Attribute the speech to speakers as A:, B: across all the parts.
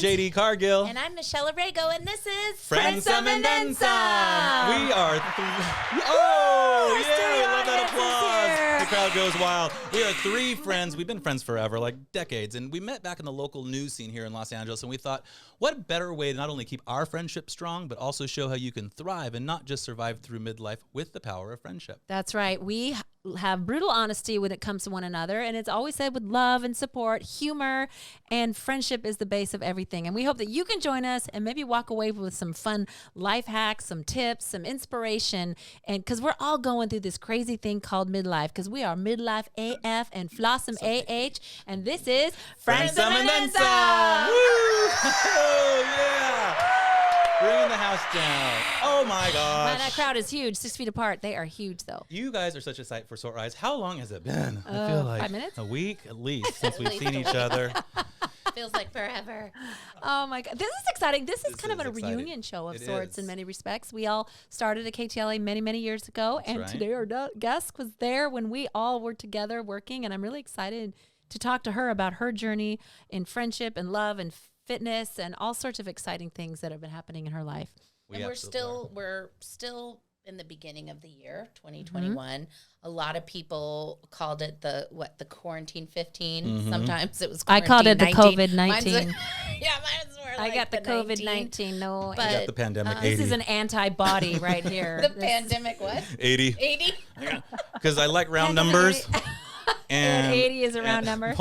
A: JD Cargill.
B: And I'm Michelle Abrego, and this is
A: Friendsome Then Some. We are we love that applause. The crowd goes wild. We are three friends. We've been friends forever, like decades, and we met back in the local news scene here in Los Angeles, and we thought, what better way to not only keep our friendship strong, but also show how you can thrive and not just survive through midlife with the power of friendship.
C: That's right. We have brutal honesty when it comes to one another, and it's always said with love and support, humor, and friendship is the base of everything. And we hope that you can join us and maybe walk away with some fun life hacks, some tips, some inspiration, and because we're all going through this crazy thing called midlife, because we are midlife AF and Flossum AH, and this is
A: Friendsome Then Some. Woo! Yeah! Bringing the house down. Oh my gosh.
C: Man, that crowd is huge, 6 feet apart. They are huge, though.
A: You guys are such a sight for sore eyes. How long has it been? I feel like
C: 5 minutes?
A: a week at least since we've seen each other.
B: Feels like forever.
C: Oh my God. This is exciting. This is kind of a
A: exciting.
C: reunion show of
A: It
C: sorts
A: is.
C: in many respects. We all started at KTLA many, many years ago.
A: That's
C: and
A: right.
C: today our guest was there when we all were together working. And I'm really excited to talk to her about her journey in friendship and love and fitness and all sorts of exciting things that have been happening in her life.
B: And we're still in the beginning of the year, 2021. A lot of people called it the quarantine 15. Sometimes it was
C: I
B: quarantine
C: called it the
B: 19.
C: COVID-19.
B: Mine's more
C: I
B: like
C: got the
B: 19.
C: COVID-19. No,
B: But
A: You got the pandemic
C: this
A: 80.
C: is an antibody right here.
B: The pandemic what?
A: 80.
B: 80?
A: Because I like round numbers.
C: And 80 is a round number.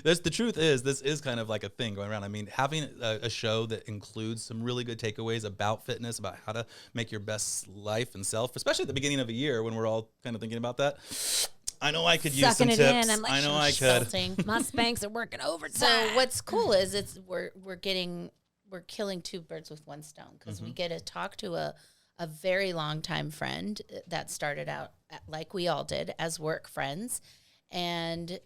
A: The truth is, this is kind of like a thing going around. I mean, having a show that includes some really good takeaways about fitness, about how to make your best life and self, especially at the beginning of a year when we're all kind of thinking about that. I know I could use some
C: Sucking it
A: tips.
C: in. I'm like,
A: I know I could.
B: Salting.
C: My Spanx are working overtime.
B: So what's cool is we're killing two birds with one stone, because we get to talk to a very long time friend that started out like we all did as work friends, and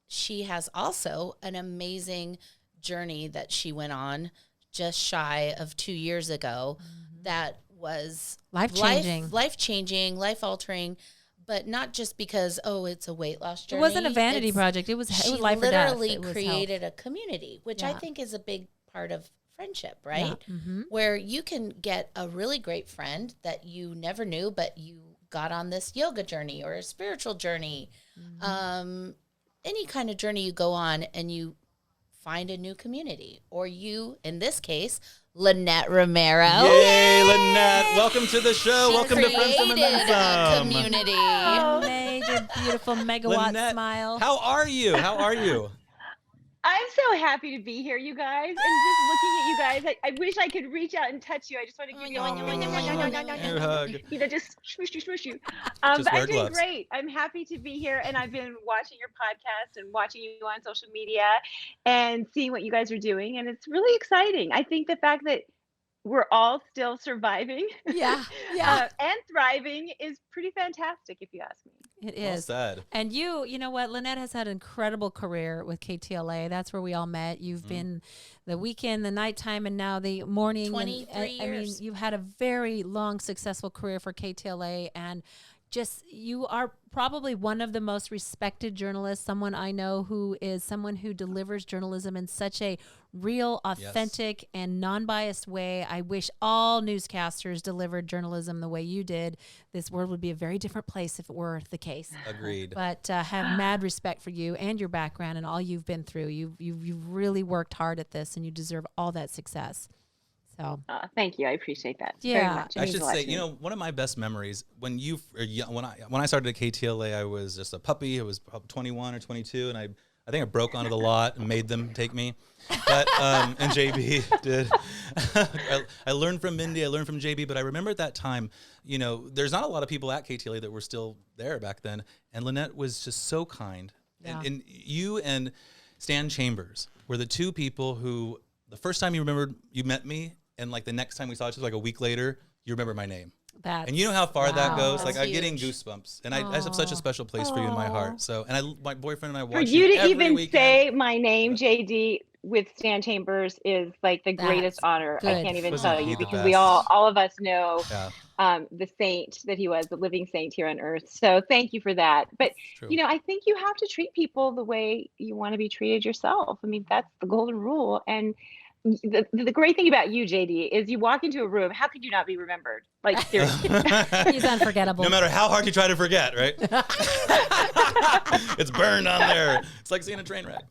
B: she has also an amazing journey that she went on just shy of 2 years ago that was
C: Life-changing.
B: life-changing, life-altering. But not just because, it's a weight loss journey.
C: It wasn't a vanity project. It was life or death.
B: She literally
C: It was
B: created a community, which I
C: Yeah.
B: think is a big part of friendship, right?
C: Yeah.
B: Where you can get a really great friend that you never knew, but you got on this yoga journey or a spiritual journey. Any kind of journey you go on, and you find a new community. Or you, in this case, Lynette Romero.
A: Yay, Lynette. Welcome to the show.
B: She
A: Welcome to Friendsome Then
B: created a
A: Some.
B: community.
C: Oh, major, beautiful megawatt
A: Lynette,
C: smile.
A: how are you? How are you?
D: I'm so happy to be here, you guys. And just looking at you guys, I wish I could reach out and touch you. I just want to give you
A: Air hug.
D: just smush you, smush you.
A: Just
D: But
A: wear
D: I'm doing
A: gloves.
D: great. I'm happy to be here, and I've been watching your podcast and watching you on social media and seeing what you guys are doing, and it's really exciting. I think the fact that we're all still surviving
C: Yeah.
D: and thriving is pretty fantastic, if you ask me.
C: It
A: Well
C: is.
A: said.
C: And you know what? Lynette has had an incredible career with KTLA. That's where we all met. You've been the weekend, the nighttime, and now the morning.
B: 23
C: I mean,
B: years.
C: you've had a very long, successful career for KTLA, and you are probably one of the most respected journalists, someone I know who is someone who delivers journalism in such a real, authentic, and non-biased way. I wish all newscasters delivered journalism the way you did. This world would be a very different place if it were the case.
A: Agreed.
C: But have mad respect for you and your background and all you've been through. You've really worked hard at this, and you deserve all that success. So
D: Thank you. I appreciate that very
C: Yeah.
D: much. It
A: I
D: means
A: should
D: a lot
A: say,
D: to me.
A: one of my best memories when I started at KTLA, I was just a puppy. I was probably 21 or 22, and I think I broke onto the lot and made them take me. But and JB did. I learned from Mindy. I learned from JB. But I remember at that time, there's not a lot of people at KTLA that were still there back then. And Lynette was just so kind.
C: Yeah.
A: And you and Stan Chambers were the two people who, the first time you met me, and like the next time we saw each other, like a week later, you remember my name.
C: that's
A: And you know how far that
C: wow.
A: goes?
B: That's
A: Like, I'm getting
B: huge.
A: goosebumps. And I have such a special place for you in my heart. So, and my boyfriend and I
D: For
A: watch
D: you to
A: every
D: even
A: weekend.
D: say my name, JD, with Stan Chambers is like the greatest
C: That's
D: honor. I
C: good
D: can't even
A: Wasn't
D: tell
A: he
D: you,
A: the
D: because we
A: best?
D: all of us know
A: Yeah,
D: the saint that he was, the living saint here on earth. So thank you for that. But
A: true.
D: I think you have to treat people the way you want to be treated yourself. I mean, that's the golden rule. And the great thing about you, JD, is you walk into a room. How could you not be remembered? Like, seriously.
C: He's unforgettable.
A: No matter how hard you try to forget, right? It's burned on there. It's like seeing a train wreck.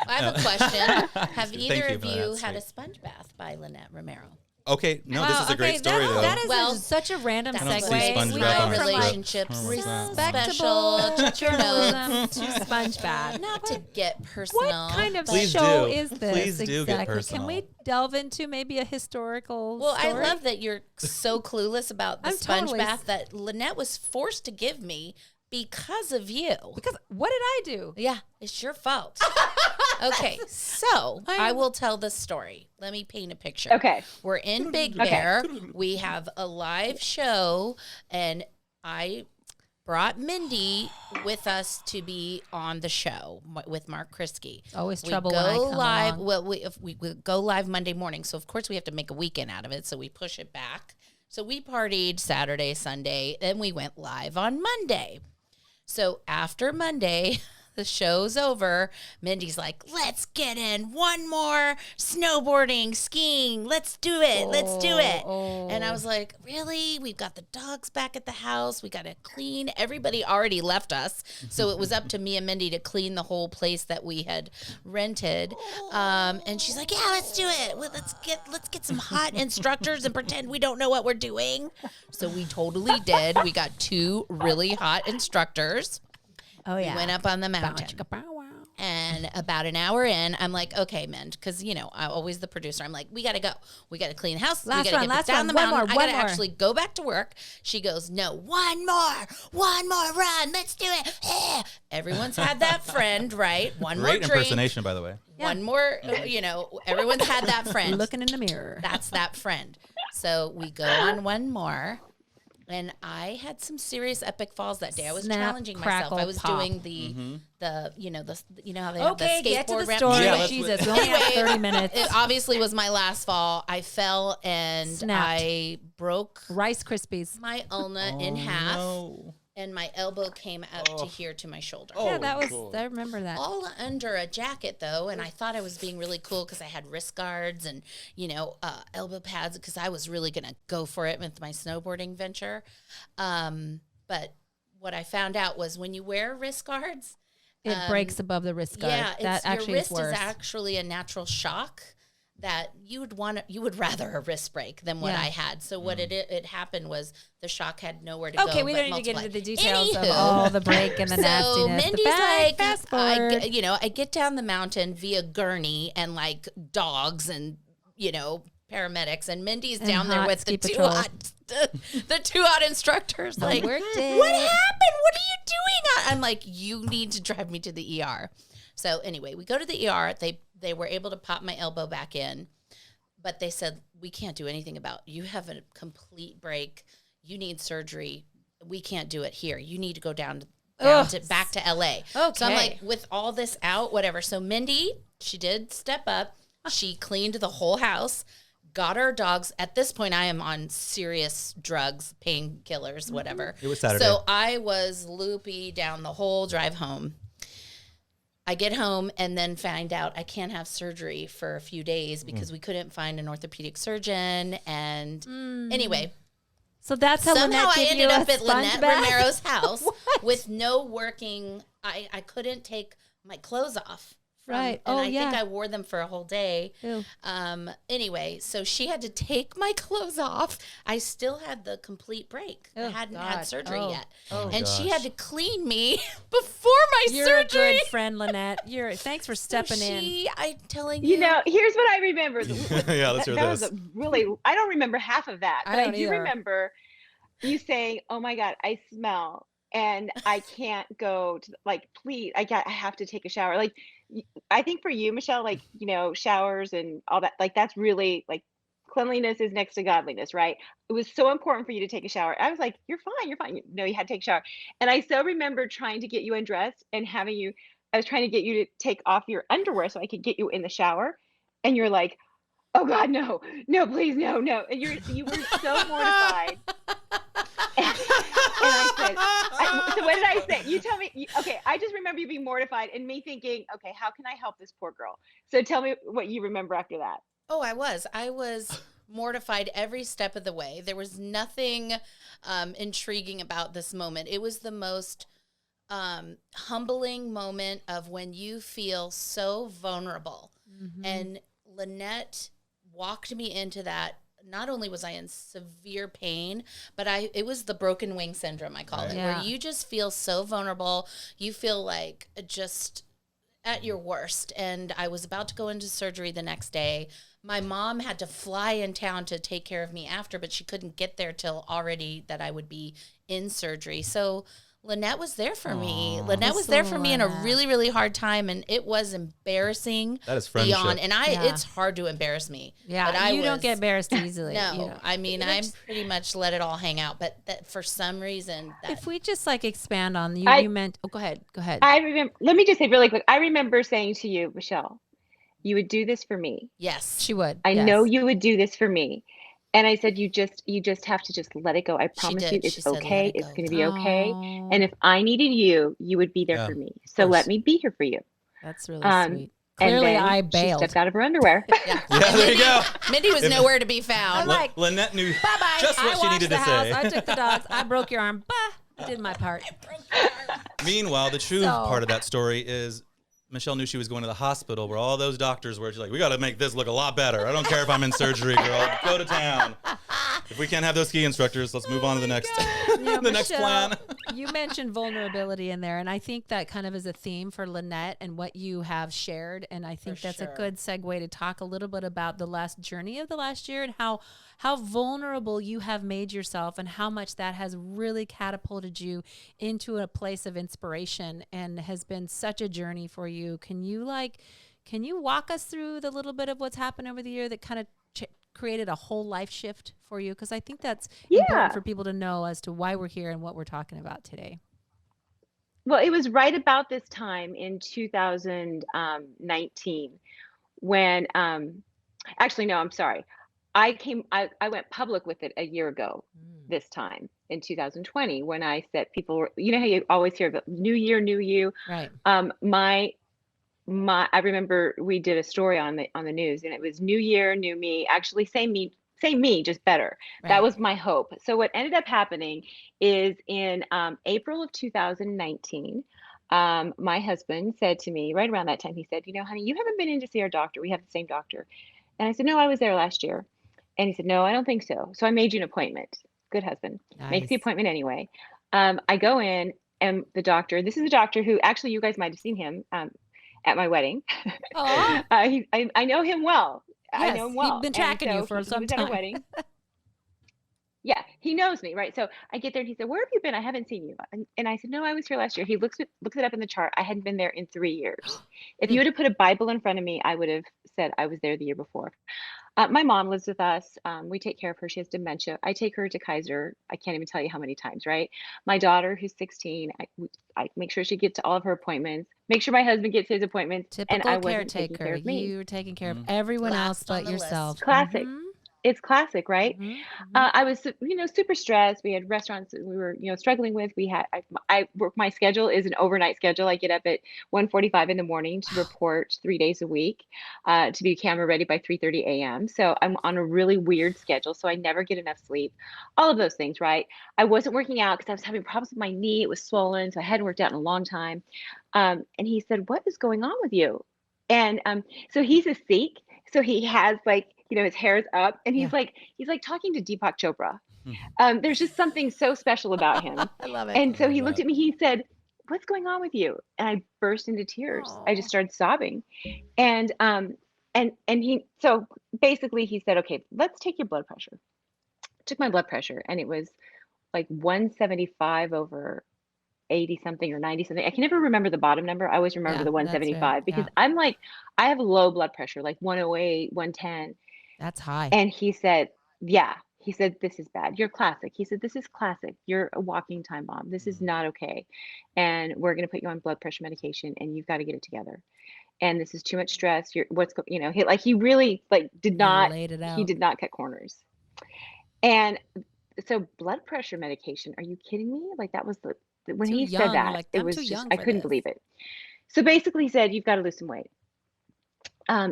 B: I have a question. Have either
A: you
B: of
A: for
B: you
A: that,
B: had a
A: sweet.
B: sponge bath by Lynette Romero?
A: Okay, no, this is a great story,
C: that,
A: though.
C: That is
B: Well,
C: such a random
B: That's
A: I don't
C: segue.
A: see sponge
C: We
A: bath
C: go
A: on
C: from
A: the
C: like
B: relationships,
A: script.
C: respectable
B: special,
C: journalism to sponge bath.
B: Not to get personal.
C: What kind of
A: Please
C: show
A: do.
C: is this?
A: Please do get
C: exactly?
A: personal.
C: Can we delve into maybe a historical
B: Well,
C: story?
B: I love that you're so clueless about the
C: I'm
B: sponge
C: totally
B: bath that Lynette was forced to give me because of you.
C: Because what did I do?
B: Yeah, it's your fault. Okay, so I will tell the story. Let me paint a picture.
D: Okay.
B: We're in Big Bear. We have a live show, and I brought Mindy with us to be on the show with Mark Kriske.
C: Always
B: We
C: trouble
B: go
C: when I come
B: live.
C: along.
B: Well, we go live Monday morning, so of course we have to make a weekend out of it. So we push it back. So we partied Saturday, Sunday, then we went live on Monday. So after Monday, the show's over. Mindy's like, let's get in one more snowboarding, skiing. Let's do it. Let's do it. And I was like, really? We've got the dogs back at the house. We got to clean. Everybody already left us. So it was up to me and Mindy to clean the whole place that we had rented. And she's like, yeah, let's do it. Well, let's get some hot instructors and pretend we don't know what we're doing. So we totally did. We got 2 really hot instructors.
C: Oh yeah.
B: We went up on the mountain. And about an hour in, I'm like, okay, Mind, because, I'm always the producer. I'm like, we got to go. We got to clean the house.
C: Last
B: we got to
C: one,
B: get
C: last
B: this down
C: one.
B: the
C: One
B: mountain.
C: more,
B: I got to
C: one more.
B: actually go back to work. She goes, no, one more run. Let's do it. Everyone's had that friend, right? One more
A: Great
B: drink.
A: impersonation, by the way.
B: One more, everyone's had that friend.
C: Looking in the mirror.
B: That's that friend. So we go on one more. And I had some serious epic falls that day. I was
C: Snap,
B: challenging
C: crackle,
B: myself. I was
C: pop.
B: doing the how they
C: Okay,
B: have the skateboard
C: get to the
B: ramp.
C: story.
A: Yeah,
C: Jesus, we only have 30 minutes.
B: It obviously was my last fall. I fell and
C: Snapped.
B: I broke
C: Rice Krispies.
B: my ulna in half,
A: No.
B: and my elbow came out to here to my shoulder.
C: Yeah, that was. I remember that.
B: All under a jacket though, and I thought I was being really cool because I had wrist guards and elbow pads because I was really gonna go for it with my snowboarding venture. But what I found out was when you wear wrist guards,
C: It breaks above the wrist guard.
B: yeah,
C: that actually
B: your wrist
C: is worse.
B: actually a natural shock that you would rather a wrist break than what
C: Yeah.
B: I had. So what it happened was the shock had nowhere to go.
C: Okay, we
B: but
C: don't need to get
B: multiply.
C: into the details of
B: Anywho,
C: all the break and the
B: so
C: nastiness.
B: Mindy's
C: the
B: like,
C: fast forward.
B: I get down the mountain via gurney and like dogs and paramedics, and Mindy's
C: And
B: down there
C: hot
B: with the
C: ski
B: 2
C: patrol.
B: hot the 2 hot instructors. Like,
C: work
B: what
C: day.
B: happened? What are you doing? I'm like, you need to drive me to the ER. So anyway, we go to the ER. They were able to pop my elbow back in. But they said, we can't do anything about it. You have a complete break. You need surgery. We can't do it here. You need to go back to LA. So I'm like,
C: Okay.
B: with all this out, whatever. So Mindy, she did step up. She cleaned the whole house, got our dogs. At this point, I am on serious drugs, painkillers, whatever.
A: It was Saturday.
B: So I was loopy down the whole drive home. I get home and then find out I can't have surgery for a few days because we couldn't find an orthopedic surgeon. And anyway,
C: So that's how
B: somehow
C: Lynette
B: I
C: gave
B: ended
C: you a
B: up at
C: sponge
B: Lynette
C: bath?
B: Romero's house with no working. I couldn't take my clothes off.
C: Right.
B: And
C: Oh,
B: I
C: yeah.
B: think I wore them for a whole day.
C: Ew.
B: Anyway, so she had to take my clothes off. I still had the complete break. I
C: Oh,
B: hadn't
C: God.
B: had surgery
C: Oh.
B: yet.
C: Oh.
B: And she
A: gosh.
B: had to clean me before my
C: You're
B: surgery.
C: a good friend, Lynette. Thanks for stepping in.
B: I'm telling you.
D: Here's what I remember.
A: Yeah, let's hear
D: that
A: this.
D: was I don't remember half of that,
C: I
D: but I
C: don't
D: do
C: either.
D: remember you saying, "Oh my God, I smell, and I can't go to please, I have to take a shower." Like, I think for you, Michelle, showers and all that, that's really cleanliness is next to godliness, right? It was so important for you to take a shower. I was like, "You're fine, you're fine." No, you had to take a shower, and I so remember trying to get you undressed and having you. I was trying to get you to take off your underwear so I could get you in the shower, and you're like, "Oh God, no, no, please, no, no." And you were so mortified. And I said, so what did I say? You tell me. Okay, I just remember you being mortified and me thinking, okay, how can I help this poor girl? So tell me what you remember after that.
B: Oh, I was. I was mortified every step of the way. There was nothing intriguing about this moment. It was the most humbling moment of when you feel so vulnerable. And Lynette walked me into that. Not only was I in severe pain, but it was the broken wing syndrome, I call it, where you just feel so vulnerable. You feel like just at your worst. And I was about to go into surgery the next day. My mom had to fly in town to take care of me after, but she couldn't get there till already that I would be in surgery. So Lynette was there for me. Lynette was there for me in a really, really hard time, and it was embarrassing.
A: That is friendship.
B: Beyond, and it's hard to embarrass me.
C: Yeah,
B: but
C: you don't get embarrassed easily.
B: No, I mean, I pretty much let it all hang out. But that for some reason,
C: if we just like expand on you, you meant. Oh, go ahead.
D: I remember. Let me just say really quick. I remember saying to you, Michelle, you would do this for me.
B: Yes,
C: she would.
D: I know you would do this for me. And I said, you just have to just let it go. I promise you it's okay. It's going to be okay. And if I needed you, you would be there for me. So let me be here for you.
C: That's really sweet. Clearly, I bailed.
D: She stepped out of her underwear.
A: There you go.
B: Mindy was nowhere to be found.
A: Lynette knew
C: bye-bye.
A: just what she needed to say.
C: I took the dogs. I broke your arm. Bah, I did my part.
A: Meanwhile, the true part of that story is Michelle knew she was going to the hospital where all those doctors were. She's like, we got to make this look a lot better. I don't care if I'm in surgery, girl. Go to town. If we can't have those ski instructors, let's move on to the next next plan.
C: You mentioned vulnerability in there, and I think that kind of is a theme for Lynette and what you have shared. And I think that's a good segue to talk a little bit about the last journey of the last year and how vulnerable you have made yourself and how much that has really catapulted you into a place of inspiration and has been such a journey for you. Can you walk us through the little bit of what's happened over the year that kind of created a whole life shift for you? Because I think that's important for people to know as to why we're here and what we're talking about today.
D: Well, it was right about this time in 2019 when, actually, no, I'm sorry. I went public with it a year ago this time in 2020 when I said people were, you know how you always hear about new year, new you.
C: Right.
D: I remember we did a story on the news and it was new year, new me, actually same me, just better. Right. That was my hope. So what ended up happening is in April of 2019, my husband said to me right around that time, he said, you know, honey, you haven't been in to see our doctor. We have the same doctor. And I said, no, I was there last year. And he said, no, I don't think so. So I made you an appointment. Good husband. Nice. Makes the appointment anyway. I go in and the doctor, this is a doctor who actually you guys might have seen him at my wedding. I know him well.
C: Yes,
D: I know him well.
C: He's been tracking you for some time.
D: At our wedding. Yeah, he knows me, right? So I get there and he said, where have you been? I haven't seen you. And I said, no, I was here last year. He looks it up in the chart. I hadn't been there in 3 years. If you would have put a Bible in front of me, I would have said I was there the year before. My mom lives with us. We take care of her. She has dementia. I take her to Kaiser. I can't even tell you how many times, right? My daughter, who's 16, I make sure she gets to all of her appointments, make sure my husband gets his appointments.
C: Typical
D: and I wasn't
C: caretaker.
D: taking care of me.
C: You were taking care of everyone else but yourself.
D: Classic. It's classic, right? I was, super stressed. We had restaurants that we were, struggling with. I work, my schedule is an overnight schedule. I get up at 1:45 in the morning to report 3 days a week, to be camera ready by 3:30 a.m. So I'm on a really weird schedule. So I never get enough sleep, all of those things, right? I wasn't working out because I was having problems with my knee. It was swollen. So I hadn't worked out in a long time. And he said, what is going on with you? And so he's a Sikh. So he has his hair is up and he's like talking to Deepak Chopra. There's just something so special about him.
C: I love it.
D: And so he looked at me, he said, what's going on with you? And I burst into tears. Aww. I just started sobbing. And so basically he said, okay, let's take your blood pressure. Took my blood pressure and it was like 175 over 80 something or 90 something. I can never remember the bottom number. I always remember the 175 because I'm like, I have low blood pressure, like 108, 110.
C: That's high.
D: And he said, he said, this is bad. You're classic. He said, this is classic. You're a walking time bomb. This is not okay. And we're going to put you on blood pressure medication and you've got to get it together. And this is too much stress. He really did not cut corners. And so blood pressure medication, are you kidding me? Like that was when he said that, it was just, I couldn't believe it. So basically he said, you've got to lose some weight.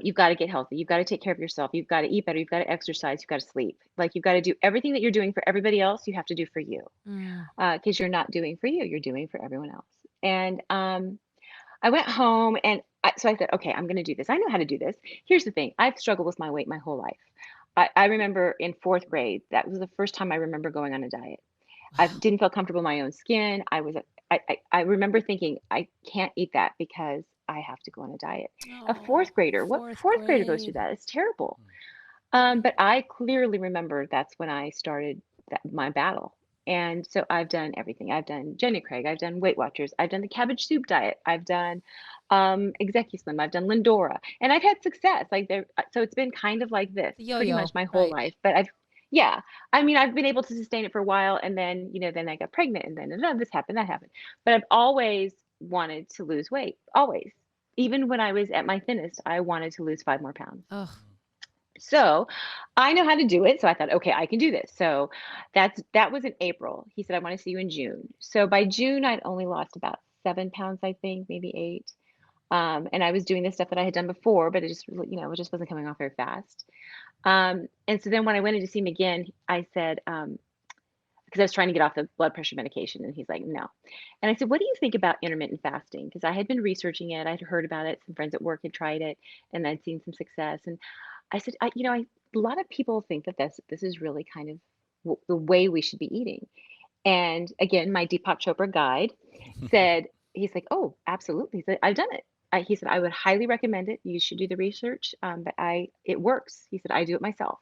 D: you've got to get healthy. You've got to take care of yourself. You've got to eat better. You've got to exercise. You've got to sleep. Like, you've got to do everything that you're doing for everybody else, you have to do for you.
C: Mm.
D: Because you're not doing for you, you're doing for everyone else. And I went home and so I said, okay, I'm going to do this. I know how to do this. Here's the thing. I've struggled with my weight my whole life. I remember in fourth grade, that was the first time I remember going on a diet. I didn't feel comfortable in my own skin. I remember thinking, I can't eat that because I have to go on a diet. A
C: Oh,
D: fourth grader, what
C: fourth
D: fourth grader goes through
C: grade.
D: that? It's terrible. But I clearly remember that's when I started my battle. And so I've done everything. I've done Jenny Craig. I've done Weight Watchers. I've done the cabbage soup diet. I've done ExecuSlim. I've done Lindora, and I've had success. Like there, so it's been kind of like this
C: The
D: pretty
C: yo-yo,
D: much my whole
C: right?
D: life. But yeah, I mean, I've been able to sustain it for a while, and then then I got pregnant, and then this happened, that happened. But I've always wanted to lose weight, always. Even when I was at my thinnest, I wanted to lose 5 more pounds.
C: Oh,
D: So I know how to do it. So I thought, okay, I can do this. So that was in April. He said, I want to see you in June. So by June, I'd only lost about 7 pounds, I think, maybe 8. And I was doing the stuff that I had done before, but it just, it just wasn't coming off very fast. And so then when I went in to see him again, I said, because I was trying to get off the blood pressure medication, and he's like, no. And I said, what do you think about intermittent fasting? Because I had been researching it. I'd heard about it. Some friends at work had tried it, and I'd seen some success. And I said, a lot of people think that this is really kind of the way we should be eating. And again, my Deepak Chopra guide said, he's like, oh, absolutely. He said, I've done it. He said, I would highly recommend it. You should do the research. But it works. He said, I do it myself.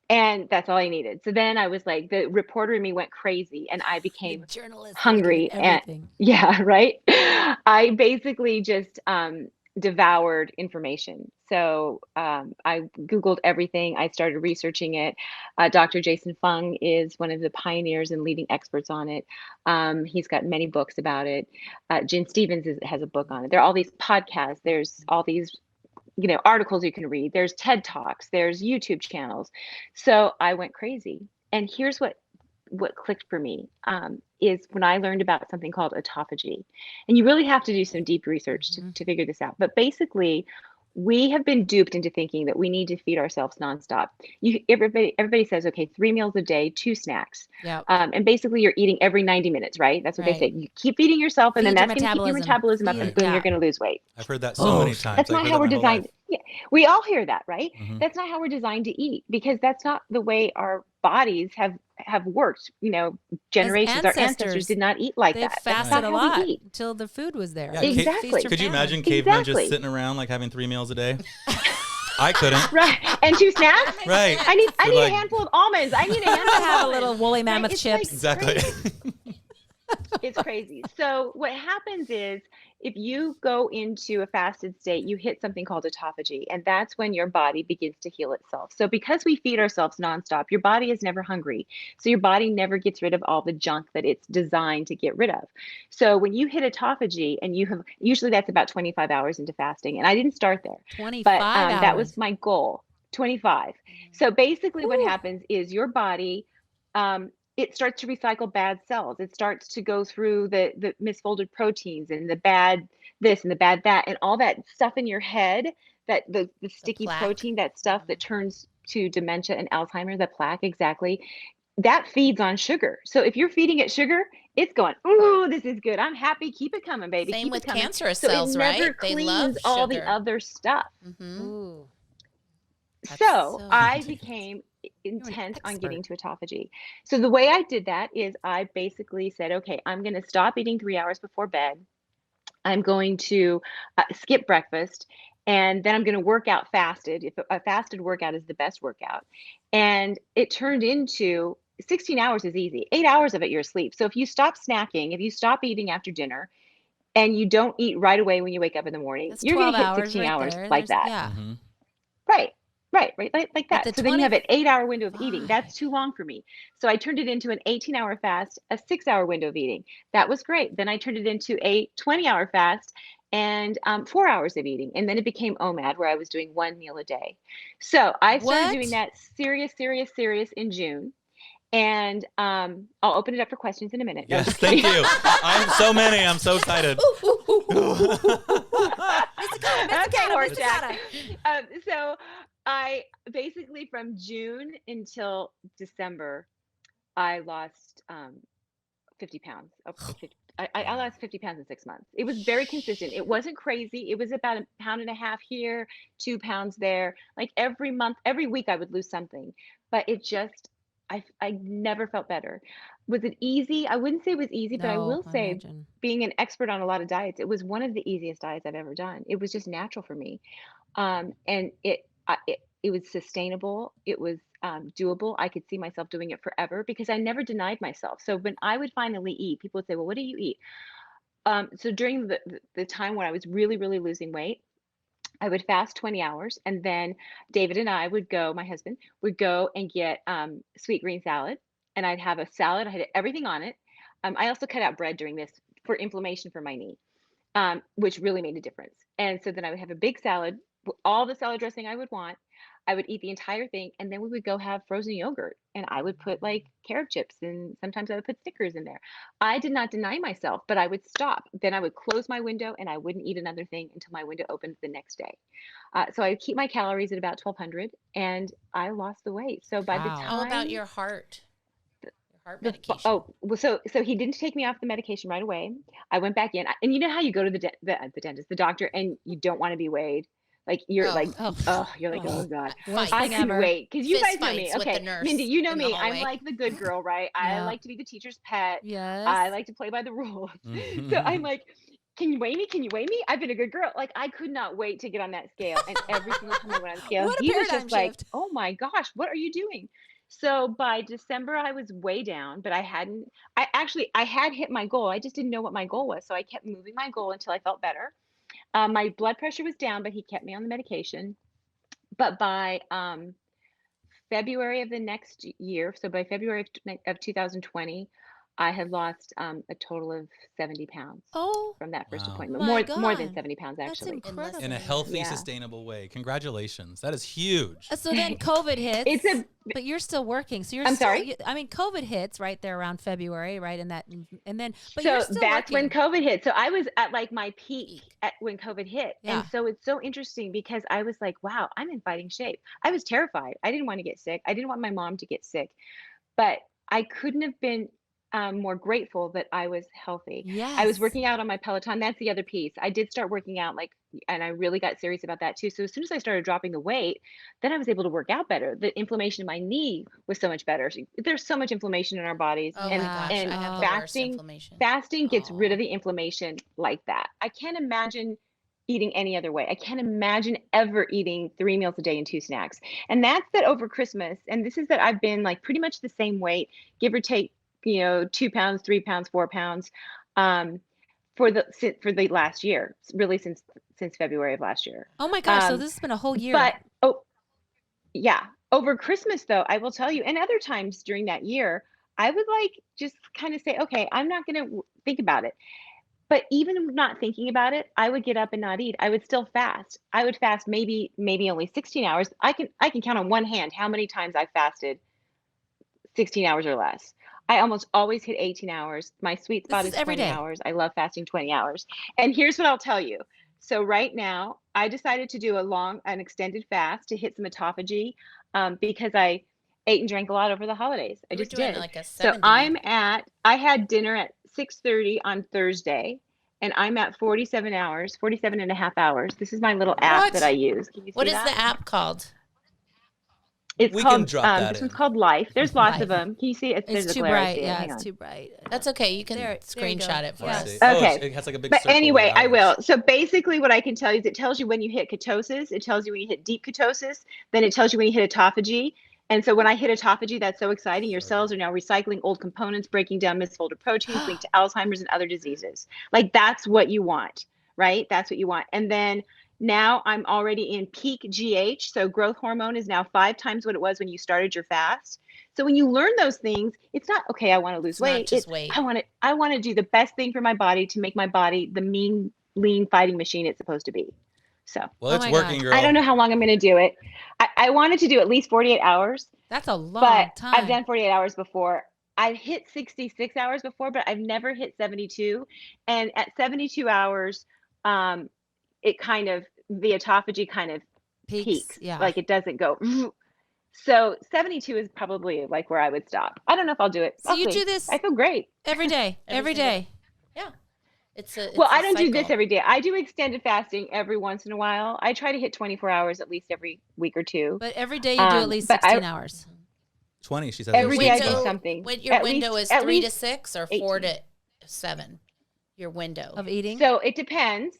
D: And that's all I needed. So then I was like, the reporter in me went crazy, and I
C: the
D: became
C: journalist looking at
D: hungry. And
C: everything.
D: yeah, right. I basically just devoured information. So I Googled everything. I started researching it. Dr. Jason Fung is one of the pioneers and leading experts on it. He's got many books about it. Jen Stevens has a book on it. There are all these podcasts. There's all these articles you can read. There's TED Talks, there's YouTube channels. So I went crazy. And here's what clicked for me is when I learned about something called autophagy. And you really have to do some deep research to figure this out. But basically, we have been duped into thinking that we need to feed ourselves nonstop. Everybody says, okay, 3 meals a day, 2 snacks.
C: Yeah.
D: And basically you're eating every 90 minutes, right? That's what they
C: Right.
D: say. You keep feeding yourself, and
C: Feed
D: then
C: your
D: that's going to keep your
C: metabolism.
D: metabolism up,
C: Feed
D: and
C: it,
D: boom,
C: yeah.
D: you're going to lose weight.
A: I've heard that so many times.
D: That's
A: I've
D: not
A: heard
D: how
A: that
D: we're
A: my whole
D: designed.
A: life.
D: Yeah, we all hear that, right?
A: Mhm.
D: That's not how we're designed to eat, because that's not the way our bodies have worked. Generations. Our ancestors did not eat like
C: They
D: that. That's
C: fasted
D: not
C: a
D: how
C: lot
D: we eat.
C: until the food was there.
A: Yeah,
D: Exactly.
C: Feast your
A: Could you
C: family.
A: imagine cavemen just
D: Exactly.
A: sitting around like having 3 meals a day? I couldn't.
D: Right. And 2 snacks.
A: Right.
D: I need
A: Like-
D: a handful of almonds. I need a handful of
C: Have a
D: almonds.
C: little woolly mammoth
D: It's
C: chips.
A: Exactly.
D: crazy. It's crazy. So what happens is, if you go into a fasted state, you hit something called autophagy, and that's when your body begins to heal itself. So because we feed ourselves nonstop, your body is never hungry. So your body never gets rid of all the junk that it's designed to get rid of. So when you hit autophagy, and usually that's about 25 hours into fasting, and I didn't start there,
C: 25
D: but
C: hours.
D: that was my goal, 25. So basically what happens is your body, it starts to recycle bad cells. It starts to go through the misfolded proteins and the bad this and the bad that, and all that stuff in your head, that the sticky
C: plaque.
D: protein, that stuff that turns to dementia and Alzheimer's, the plaque, exactly. That feeds on sugar. So if you're feeding it sugar, it's going, ooh, this is good. I'm happy. Keep it coming, baby.
B: Same
D: Keep
B: with
D: it coming.
B: cancerous
D: So
B: cells,
D: it never
B: right? They love
D: cleans all the
B: sugar.
D: other stuff.
B: Mm-hmm.
C: Ooh. That's
D: So
C: so
D: I
C: interesting.
D: became
C: an
D: intent on
C: expert.
D: getting to autophagy. So the way I did that is I basically said, okay, I'm going to stop eating 3 hours before bed. I'm going to skip breakfast, and then I'm going to work out fasted. If a fasted workout is the best workout. And it turned into 16 hours is easy. 8 hours of it, you're asleep. So if you stop snacking, if you stop eating after dinner, and you don't eat right away when you wake up in the morning,
C: That's
D: you're going
C: 12
D: to hit
C: hours
D: 16
C: right
D: hours
C: there.
D: like
C: There's-
D: that.
C: Yeah.
A: Mhm.
D: Right. Like
C: But
D: that.
C: the
D: So then you have an 8-hour window of
C: 25.
D: eating. That's too long for me. So I turned it into an 18-hour fast, a 6-hour window of eating. That was great. Then I turned it into a 20-hour fast and 4 hours of eating. And then it became OMAD, where I was doing 1 meal a day. So I started doing
C: What?
D: that serious in June. And I'll open it up for questions in a minute. No,
A: Yes,
D: just
A: thank
D: kidding.
A: you. I have so many. I'm so excited.
D: Okay, horse
C: Jack.
D: Jack. So I basically from June until December, I lost 50 pounds. I lost 50 pounds in 6 months. It was very consistent. It wasn't crazy. It was about a pound and a half here, 2 pounds there. Like every month, every week, I would lose something. But it just, I never felt better. Was it easy? I wouldn't say it was easy, but I
C: No,
D: will say,
C: imagine.
D: being an expert on a lot of diets, it was one of the easiest diets I've ever done. It was just natural for me. And it was sustainable. It was doable. I could see myself doing it forever because I never denied myself. So when I would finally eat, people would say, "Well, what do you eat?" So during the time when I was really, really losing weight, I would fast 20 hours, and then David and I would go. My husband would go and get sweet green salad, and I'd have a salad. I had everything on it. I also cut out bread during this for inflammation for my knee, which really made a difference. And so then I would have a big salad, all the salad dressing I would want. I would eat the entire thing, and then we would go have frozen yogurt, and I would put like carrot chips, and sometimes I would put Snickers in there. I did not deny myself, but I would stop. Then I would close my window, and I wouldn't eat another thing until my window opened the next day. So I would keep my calories at about 1,200, and I lost the weight. So by the
C: Wow.
B: How about
D: time
B: your heart? Your heart
D: the
B: medication.
D: oh well, so he didn't take me off the medication right away. I went back in, and you know how you go to the dentist, the doctor, and you don't want to be weighed. Like you're
B: Oh,
D: like,
C: Oh,
D: you're like, oh God,
C: worst
D: I
C: thing
D: couldn't
C: ever.
D: wait because you
B: Fist
D: guys know me.
B: fights with the
D: Okay,
B: nurse
D: Mindy, you know
B: in the
D: me. I'm
B: hallway.
D: like the good girl, right? I
C: Yeah.
D: like to be the teacher's pet.
C: Yes.
D: I like to play by the rules. So I'm like, can you weigh me? Can you weigh me? I've been a good girl. Like I could not wait to get on that scale. And every single time I went on the scale,
C: What a
D: he was
C: paradigm
D: just like,
C: shift.
D: oh my gosh, what are you doing? So by December, I was way down, but I had hit my goal. I just didn't know what my goal was. So I kept moving my goal until I felt better. My blood pressure was down, but he kept me on the medication. But by February of the next year, so by February of 2020, I had lost a total of 70 pounds
C: Oh
D: from that first
A: Wow.
D: appointment.
C: my
D: More than
C: God.
D: 70 pounds,
C: That's
D: actually.
C: incredible.
A: In a healthy,
D: Yeah.
A: sustainable way. Congratulations. That is huge.
C: So then COVID hits,
D: It's a
C: but you're still working. So you're
D: I'm
C: still,
D: sorry?
C: I mean, COVID hits right there around February, right? And then, but
D: So
C: you're still
D: that's when
C: working.
D: COVID hit. So I was at like my peak when COVID hit.
C: Yeah.
D: And so it's so interesting because I was like, wow, I'm in fighting shape. I was terrified. I didn't want to get sick. I didn't want my mom to get sick. But I couldn't have been more grateful that I was healthy. I was
C: Yes.
D: working out on my Peloton. That's the other piece. I did start working out and I really got serious about that too. So as soon as I started dropping the weight, then I was able to work out better. The inflammation in my knee was so much better. There's so much inflammation in our bodies.
B: Oh
C: Yeah.
B: my gosh,
D: and
B: I have the worst
D: fasting,
B: inflammation.
D: fasting gets rid
B: Aw.
D: of the inflammation like that. I can't imagine eating any other way. I can't imagine ever eating 3 meals a day and 2 snacks. And that's that over Christmas. And this is that I've been like pretty much the same weight, give or take, 2 pounds, 3 pounds, 4 pounds, um, for the last year, really since February of last year.
C: Oh my gosh. So
D: Um,
C: this has been a whole year.
D: but yeah, over Christmas though, I will tell you, and other times during that year, I would like just kind of say, okay, I'm not going to think about it. But even not thinking about it, I would get up and not eat. I would still fast. I would fast maybe only 16 hours. I can count on one hand how many times I fasted 16 hours or less. I almost always hit 18 hours. My sweet spot
C: This
D: is
C: is every
D: 20
C: day.
D: hours. I love fasting 20 hours. And here's what I'll tell you. So right now, I decided to do an extended fast to hit some autophagy because I ate and drank a lot over the holidays. I
B: You were
D: just
B: doing
D: did.
B: like a
D: So
B: 70.
D: I had dinner at 6:30 on Thursday, and I'm at 47 hours, 47 and a half hours. This is my little app
B: What?
D: that I use. Can you see
B: What is
D: that?
B: the app called?
D: It's
A: We can
D: called,
A: drop that
D: this
A: in.
D: one's called Life. There's lots of
C: Life.
D: them. Can you see it? There's
C: It's
D: a
C: too
D: glare. I
C: bright.
D: see it.
C: Yeah,
D: Hang
C: it's
D: on.
C: too bright.
B: That's okay. You can
C: There you go.
B: screenshot it for
C: Yes.
B: us.
A: Oh,
D: Okay.
A: it has like a big
D: But
A: circle with
D: anyway, I
A: hours.
D: will. So basically what I can tell you is it tells you when you hit ketosis, it tells you when you hit deep ketosis, then it tells you when you hit autophagy. And so when I hit autophagy, that's so exciting. Your cells are now recycling old components, breaking down misfolded proteins linked to Alzheimer's and other diseases. Like that's what you want, right? That's what you want. And then now I'm already in peak GH. So growth hormone is now 5 times what it was when you started your fast. So when you learn those things, it's not, okay, I want to lose
B: It's not
D: weight.
B: just weight.
D: I want to do the best thing for my body to make my body the mean, lean fighting machine it's supposed to be. So
A: Well,
C: Oh
A: it's
C: my
A: working,
C: God.
A: girl.
D: I don't know how long I'm going to do it. I wanted to do at least 48 hours,
C: That's a long
D: But
C: time.
D: I've done 48 hours before. I've hit 66 hours before, but I've never hit 72. And at 72 hours, it kind of, the autophagy kind of peaks.
C: Yeah.
D: Like it doesn't go. So 72 is probably like where I would stop. I don't know if I'll do it.
C: So
D: I'll
C: you
D: see.
C: do this
D: I feel great.
C: every day, every
B: single
C: day.
B: Yeah.
D: Well,
B: I
D: I don't do this every day. I do extended fasting every once in a while. I try to hit 24 hours at least every week or two.
C: But every day you do at least
D: but
C: 16 hours.
A: 20, she said.
D: Every day I do
B: Window-
D: something.
B: When your
D: At
B: window
D: least-
B: is
D: at
B: 3 to
D: least
B: 6 or
D: 18.
B: 4 to 7. Your window.
C: Of eating?
D: So it depends.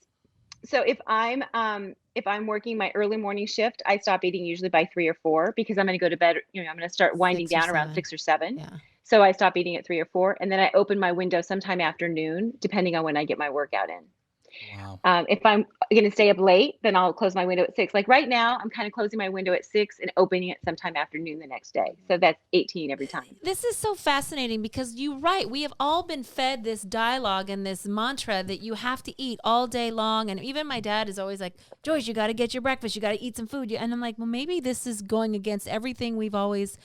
D: So if I'm working my early morning shift, I stop eating usually by 3 or 4 because I'm going to go to bed. I'm going to start winding
C: 6 or
D: down around
C: 7.
D: 6 or 7.
C: Yeah.
D: So I stop eating at 3 or 4, and then I open my window sometime afternoon, depending on when I get my workout in.
A: Wow.
D: If I'm going to stay up late, then I'll close my window at 6. Like right now, I'm kind of closing my window at 6 and opening it sometime afternoon the next day. So that's 18 every time.
C: This is so fascinating because you're right. We have all been fed this dialogue and this mantra that you have to eat all day long. And even my dad is always like, Joyce, you got to get your breakfast. You got to eat some food. And I'm like, well, maybe this is going against everything we've always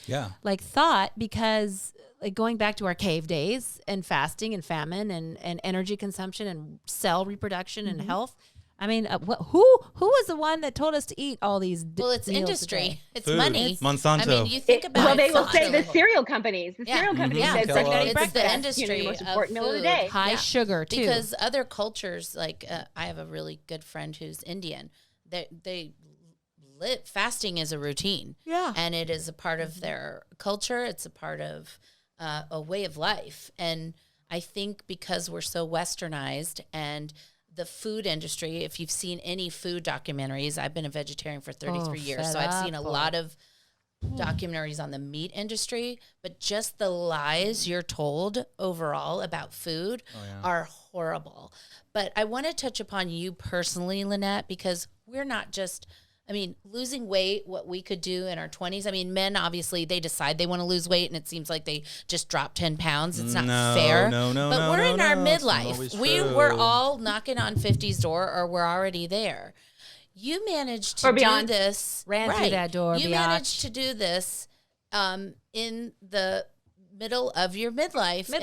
C: like thought, because like going back to our cave days and fasting and famine and energy consumption and cell reproduction and health. I mean, who was the one that told us to eat all these?
B: Well, it's
C: meals a
B: industry.
C: day?
B: It's
A: Food.
B: money.
A: It's Monsanto.
B: I mean, you think about
D: Well,
B: it.
D: they will say the
B: socially.
D: cereal companies. The cereal companies
B: Yeah,
D: said
A: Kellogg's.
B: it's the
D: the
B: industry
D: most
B: of
D: important meal of the
B: food.
D: day.
C: High sugar too.
B: Because other cultures, like I have a really good friend who's Indian. They live fasting is a routine.
C: Yeah.
B: And it is a part of their culture. It's a part of a way of life. And I think because we're so westernized and the food industry, if you've seen any food documentaries, I've been a vegetarian for 33 years. So I've seen a lot of documentaries on the meat industry, but just the lies you're told overall about food are horrible. But I want to touch upon you personally, Lynette, because we're not just, I mean, losing weight, what we could do in our 20s. I mean, men, obviously, they decide they want to lose weight, and it seems like they just drop 10 pounds. It's not fair. But we're in our midlife. We're all knocking on 50's door, or we're already there. You managed to do this.
C: Ran through that door,
B: You
C: biatch.
B: managed to do this in the middle of your midlife.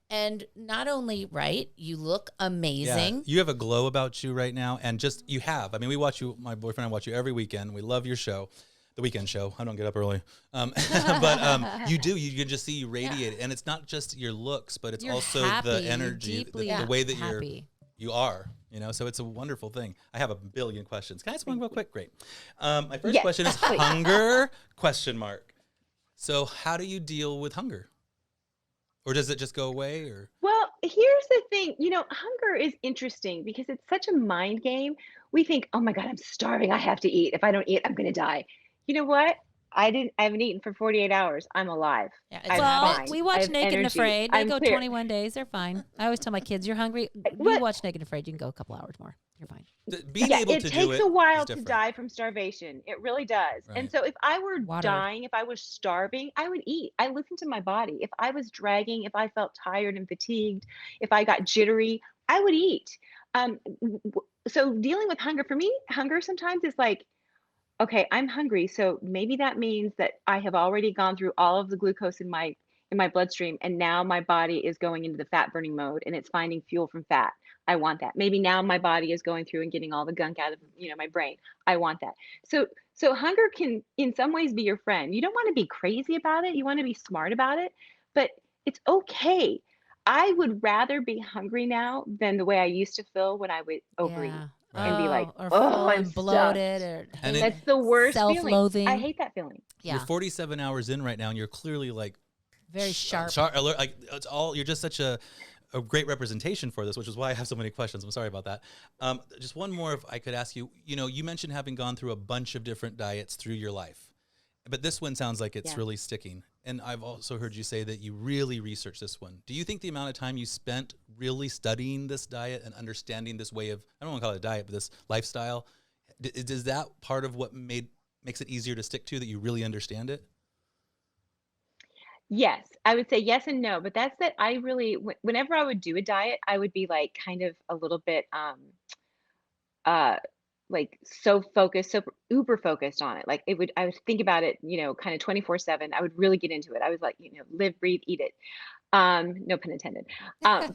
B: And not only, you look amazing.
A: Yeah, you have a glow about you right now, and you have. I mean, we watch you, my boyfriend and I watch you every weekend. We love your show, the weekend show. I don't get up early. But you do. You can just see you radiate it. And it's not just your looks, but it's
C: You're
A: also
C: happy.
A: the
C: You're
A: energy,
C: deeply
A: the way that
C: happy.
A: you are. So it's a wonderful thing. I have a billion questions. Can I ask one real quick? Great. My first question is hunger, ? So how do you deal with hunger? Or does it just go away? Or
D: Well, here's the thing. Hunger is interesting because it's such a mind game. We think, oh my God, I'm starving. I have to eat. If I don't eat, I'm going to die. You know what? I haven't eaten for 48 hours. I'm alive.
B: Yeah,
D: I'm
C: Well,
D: fine.
C: we
D: I
C: watch
D: have
C: Naked and
D: energy.
C: Afraid. They
D: I'm
C: go
D: clear.
C: 21 days. They're fine. I always tell my kids, you're hungry. You
D: What?
C: watch Naked and Afraid. You can go a couple hours more. You're fine.
A: being
D: Yeah,
A: able
D: it
A: to do
D: takes
A: it
D: a while
A: is
D: to
A: different.
D: die from starvation. It really does. And
A: Right.
D: so if I were
C: Water.
D: dying, if I was starving, I would eat. I listen to my body. If I was dragging, if I felt tired and fatigued, if I got jittery, I would eat. So dealing with hunger, for me, hunger sometimes is like, okay, I'm hungry. So maybe that means that I have already gone through all of the glucose in my bloodstream, and now my body is going into the fat burning mode and it's finding fuel from fat. I want that. Maybe now my body is going through and getting all the gunk out of my brain. I want that. So hunger can in some ways be your friend. You don't want to be crazy about it. You want to be smart about it, but it's okay. I would rather be hungry now than the way I used to feel when I would overeat.
C: Yeah.
D: And be like,
C: or
D: "Oh,
C: full
D: I'm
C: and bloated,
D: stuffed."
C: or
A: And
D: That's the worst
C: self-loathing.
D: feeling. I hate that feeling.
C: yeah,
A: You're 47 hours in right now, and you're clearly like
C: very sharp.
A: alert. Like it's all. You're just such a great representation for this, which is why I have so many questions. I'm sorry about that. Just one more, if I could ask you. You mentioned having gone through a bunch of different diets through your life, but this one sounds like it's really sticking. And I've also heard you say that you really researched this one. Do you think the amount of time you spent really studying this diet and understanding this way of, I don't want to call it a diet, but this lifestyle, is that part of what makes it easier to stick to, that you really understand it?
D: Yes, I would say yes and no, but that's that I really, whenever I would do a diet, I would be like kind of a little bit uh like so focused, so uber focused on it. Like I would think about it, kind of 24/7. I would really get into it. I was like, live, breathe, eat it. No pun intended.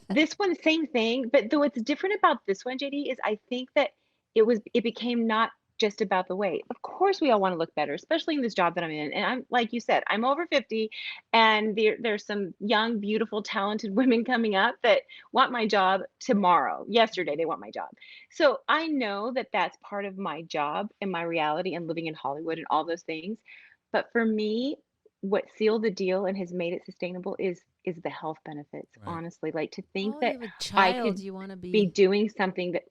D: This one, same thing, but though what's different about this one, JD, is I think that it became not just about the weight. Of course, we all want to look better, especially in this job that I'm in. And I'm, like you said, I'm over 50, and there's some young, beautiful, talented women coming up that want my job tomorrow. Yesterday, they want my job. So I know that that's part of my job and my reality and living in Hollywood and all those things. But for me, what sealed the deal and has made it sustainable is the health benefits,
A: Right.
D: honestly. Like, to think
C: Oh,
D: that
C: you have a
D: I
C: child.
D: could
C: You want to
D: be
C: be.
D: doing something that,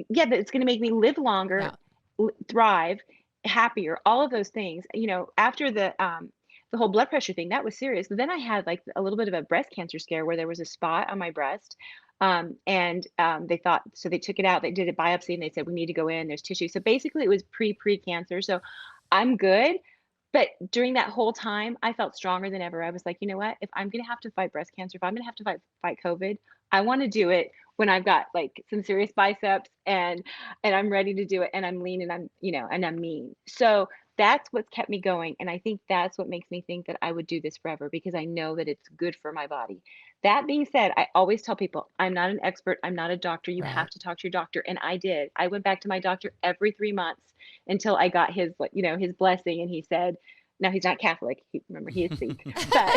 D: yeah, that it's going to make me live longer,
C: Yeah.
D: thrive, happier, all of those things. After the whole blood pressure thing, that was serious. But then I had like a little bit of a breast cancer scare where there was a spot on my breast. And they thought, so they took it out, they did a biopsy, and they said, we need to go in, there's tissue. So basically it was pre-cancer. So I'm good. But during that whole time, I felt stronger than ever. I was like, you know what? If I'm going to have to fight breast cancer, if I'm going to have to fight COVID, I want to do it when I've got like some serious biceps, and I'm ready to do it, and I'm lean, and I'm mean. So that's what's kept me going. And I think that's what makes me think that I would do this forever, because I know that it's good for my body. That being said, I always tell people, I'm not an expert. I'm not a doctor. You
C: Right.
D: have to talk to your doctor. And I did. I went back to my doctor every 3 months until I got his blessing. And he said, now he's not Catholic. Remember, he is Sikh, but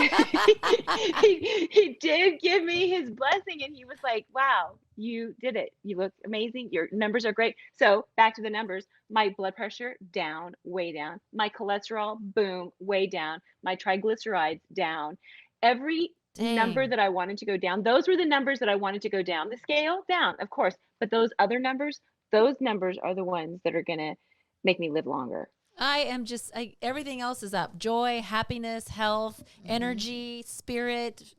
D: he did give me his blessing, and he was like, "Wow, you did it. You look amazing. Your numbers are great." So back to the numbers. My blood pressure down, way down. My cholesterol, boom, way down. My triglycerides down. Every number
C: Dang.
D: that I wanted to go down, those were the numbers that I wanted to go down. The scale down, of course, but those other numbers, those numbers are the ones that are gonna make me live longer.
C: I am just, everything else is up. Joy, happiness, health, energy, spirit.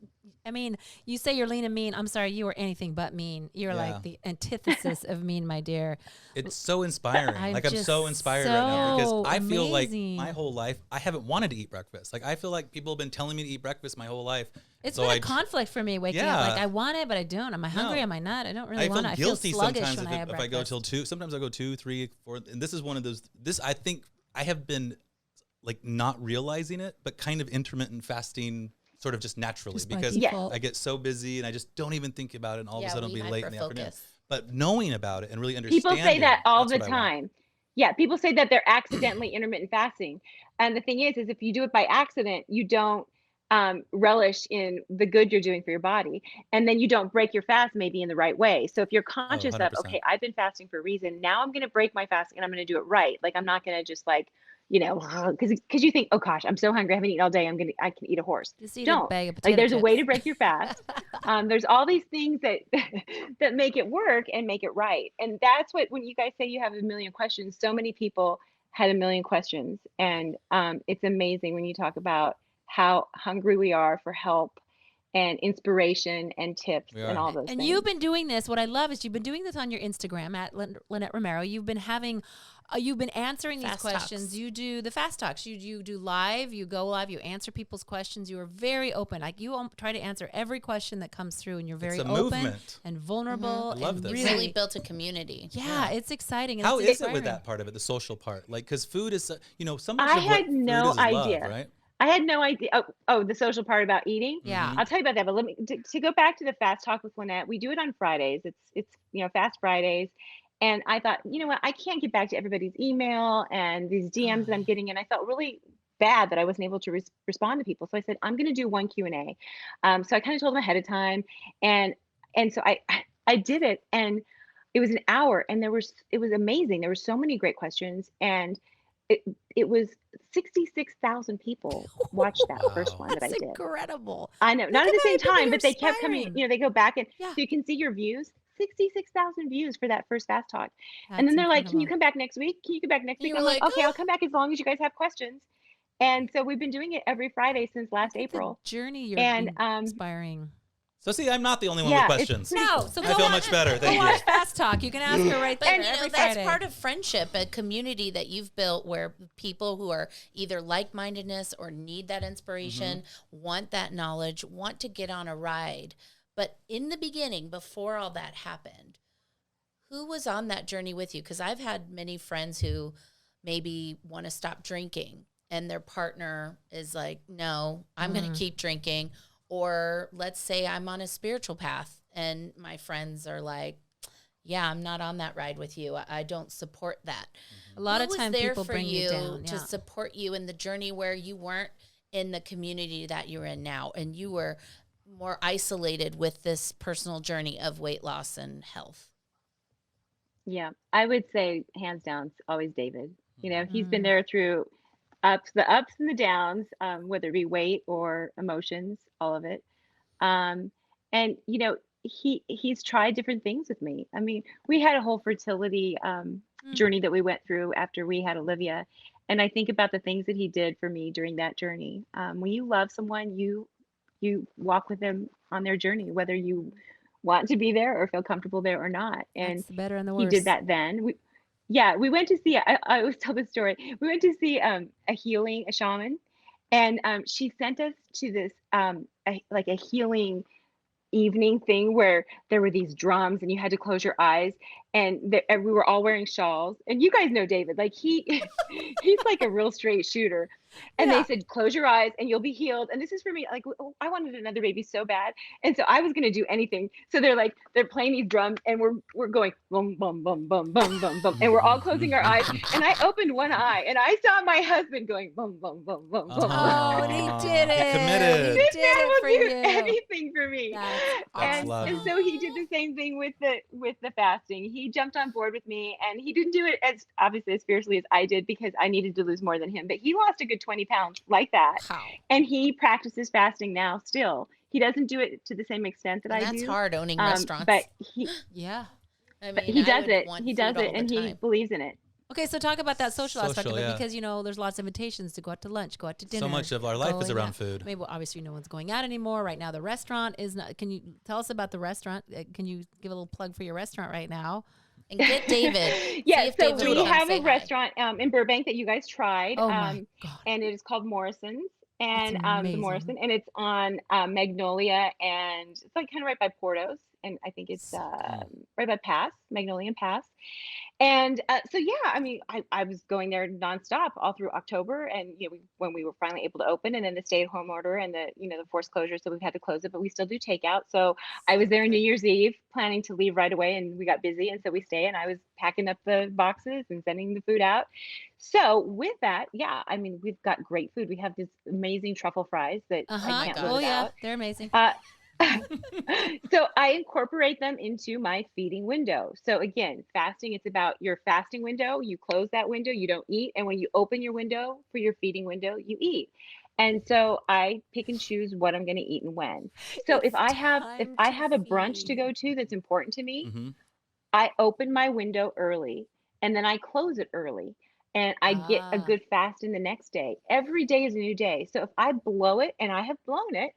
C: I mean, you say you're lean and mean. I'm sorry, you are anything but mean. You're
A: Yeah.
C: like the antithesis of mean, my dear.
A: It's so inspiring.
C: I'm
A: I'm
C: just
A: so inspired right now, because
C: so
A: I feel like
C: amazing.
A: my whole life I haven't wanted to eat breakfast. Like, I feel like people have been telling me to eat breakfast my whole life.
C: It's
A: So
C: been a
A: I-
C: conflict for me waking
A: Yeah.
C: up. Like, I want it, but I don't. Am I hungry?
A: No.
C: Am I not? I don't really
A: I
C: want
A: feel
C: it. I feel
A: guilty
C: sluggish
A: sometimes
C: when I have
A: if I go
C: breakfast.
A: till 2. Sometimes I go 2, 3, 4. And this is one of those. This, I think I have been like not realizing it, but kind of intermittent fasting sort of just naturally,
C: Just by
A: because
C: default.
A: I get so busy and I just don't even think about it, and all of a sudden
B: we
A: it'll be late in the afternoon.
B: hyper-focus.
A: But knowing about it and really
D: People
A: understanding,
D: say that all
A: that's
D: the
A: what I want.
D: time. Yeah, people say that they're accidentally intermittent fasting. And the thing is if you do it by accident, you don't relish in the good you're doing for your body. And then you don't break your fast maybe in the right way. So if you're
A: Oh,
D: conscious of,
A: 100%.
D: okay, I've been fasting for a reason, now I'm going to break my fast and I'm going to do it right. Like, I'm not going to just like, because you think, oh gosh, I'm so hungry, I haven't eaten all day, I can eat a horse.
C: Just eat a
D: Don't.
C: bag of potato
D: Like, there's a way
C: chips.
D: to break your fast. There's all these things that that make it work and make it right. And that's what, when you guys say you have a million questions, so many people had a million questions. And it's amazing when you talk about how hungry we are for help and inspiration and tips
A: We
D: and
A: are.
D: all those
C: And
D: things.
C: you've been doing this. What I love is you've been doing this on your Instagram at Lynette Romero. You've been having, you've been answering these
B: Fast
C: questions.
B: talks.
C: You do the fast talks. You do live. You go live. You answer people's questions. You are very open. Like, you try to answer every question that comes through, and you're very
A: It's a
C: open
A: movement.
C: and vulnerable.
A: I love
C: and
A: this.
B: You
C: Really,
B: really built a community.
C: yeah, it's exciting. And
A: How
C: it's
A: is it with
C: inspiring.
A: that part of it, the social part? Like, because food is, so much
D: I
A: of what
D: had no
A: food is love,
D: idea.
A: right?
D: I had no idea. Oh, the social part about eating.
C: Yeah.
D: I'll tell you about that. But let me to go back to the fast talk with Lynette. We do it on Fridays. It's Fast Fridays, and I thought, you know what, I can't get back to everybody's email and these DMs that I'm getting, and I felt really bad that I wasn't able to respond to people. So I said, I'm going to do one Q&A. So I kind of told them ahead of time, and so I did it, and it was an hour, and it was amazing. There were so many great questions, and it was 66,000 people watched that first
A: Wow.
D: one that I
C: That's
D: did.
C: incredible.
D: I know,
C: Look
D: not at
C: at
D: the same
C: that, people,
D: time,
C: you're
D: but they kept coming.
C: inspiring.
D: They go back, and
C: Yeah.
D: so you can see your views. 66,000 views for that first fast talk. And
C: That's
D: then they're like, "Can you
C: incredible.
D: come back next week? Can you come back next week?"
B: You
D: I'm
B: were
D: like,
B: like,
D: "Okay, I'll come back as long as you guys have questions." And so we've been doing it every Friday since last
C: Look at the
D: April.
C: journey you're
D: And
C: inspiring.
A: So see, I'm not the only one
D: yeah,
A: with
D: it's
A: questions.
D: pretty
C: No,
D: cool.
C: so
A: I feel much better.
C: Go
A: Thank you.
C: watch Fast Talk. You can ask her right
B: But
C: there
B: that's
C: every Friday.
B: part of friendship, a community that you've built where people who are either like-mindedness or need that inspiration, want that knowledge, want to get on a ride. But in the beginning, before all that happened, who was on that journey with you? Because I've had many friends who maybe want to stop drinking and their partner is like, no, I'm going to keep drinking. Or let's say I'm on a spiritual path and my friends are like, yeah, I'm not on that ride with you. I don't support that.
C: A lot
B: Who
C: of times
B: was there
C: people
B: for
C: bring you down.
B: to
C: Yeah.
B: support you in the journey where you weren't in the community that you're in now and you were more isolated with this personal journey of weight loss and health?
D: Yeah, I would say hands down, it's always David. You know, he's been
C: Mm.
D: there through the ups and the downs, whether it be weight or emotions, all of it. Um, and you know, he's tried different things with me. I mean, we had a whole fertility journey that we went through after we had Olivia, and I think about the things that he did for me during that journey. When you love someone, you walk with them on their journey, whether you want to be there or feel comfortable there or not. And
C: That's the better and the
D: he did
C: worse.
D: that then. Yeah, we went to see, I always tell this story. We went to see a shaman, and she sent us to this, like a healing evening thing where there were these drums and you had to close your eyes, and we were all wearing shawls, and you guys know David, like he's like a real straight shooter. And
C: Yeah.
D: they said close your eyes and you'll be healed, and this is for me, like, I wanted another baby so bad, and so I was going to do anything. So they're playing these drums and we're going boom boom boom boom boom boom boom, and we're all closing our eyes, and I opened one eye and I saw my husband going boom boom boom boom boom.
C: Oh, and he did
A: He
C: it.
A: committed.
C: He
D: This
C: did
D: man
C: it
D: will
C: for
D: do
C: you.
D: anything for me.
C: That's
D: And
A: love.
D: and so he did the same thing with the fasting. He jumped on board with me, and he didn't do it as obviously as fiercely as I did because I needed to lose more than him. But he lost a good 20 pounds like that,
C: Wow.
D: and he practices fasting now. Still, he doesn't do it to the same extent that
B: And
D: I
B: that's
D: do.
B: hard owning restaurants.
D: But
C: Yeah.
B: I mean,
D: he
B: I
D: does
B: would
D: it.
B: want
D: He
B: food
D: does
B: all
D: it,
B: the
D: and he
B: time.
D: believes in it.
C: Okay, so talk about that social aspect of
A: Social,
C: it
A: yeah.
C: because, you know, there's lots of invitations to go out to lunch, go out to dinner.
A: So much of our life is
C: going
A: around
C: out.
A: food.
C: I mean, well, obviously no one's going out anymore. Right now the restaurant is not. Can you tell us about the restaurant? Can you give a little plug for your restaurant right now?
B: And get David.
D: Yeah,
B: See if
D: so
B: David
D: we
B: will come
D: have
B: say
D: a
B: hi.
D: restaurant in Burbank that you guys tried,
C: Oh my God.
D: and it is called Morrison's. And
C: That's
D: the
C: amazing.
D: Morrison, and it's on Magnolia, and it's like kind of right by Portos, and I think it's right by Pass, Magnolia and Pass. And so yeah, I mean, I was going there nonstop all through October, and you know, when we were finally able to open, and then the stay-at-home order and the the forced closure, so we've had to close it, but we still do takeout. So I was there on New Year's Eve, planning to leave right away, and we got busy, and so we stay, and I was packing up the boxes and sending the food out. So with that, yeah, I mean, we've got great food. We have this amazing truffle fries that I can't live
C: Oh yeah,
D: without.
C: they're amazing.
D: So I incorporate them into my feeding window. So again, fasting, it's about your fasting window. You close that window, you don't eat. And when you open your window for your feeding window, you eat. And so I pick and choose what I'm going to eat and when. So if
C: It's
D: I have
C: time
D: a
C: to
D: brunch to
C: feed.
D: go to that's important to me,
A: Mm-hmm.
D: I open my window early and then I close it early. And I get a
C: Ah.
D: good fast in the next day. Every day is a new day. So if I blow it, and I have blown it,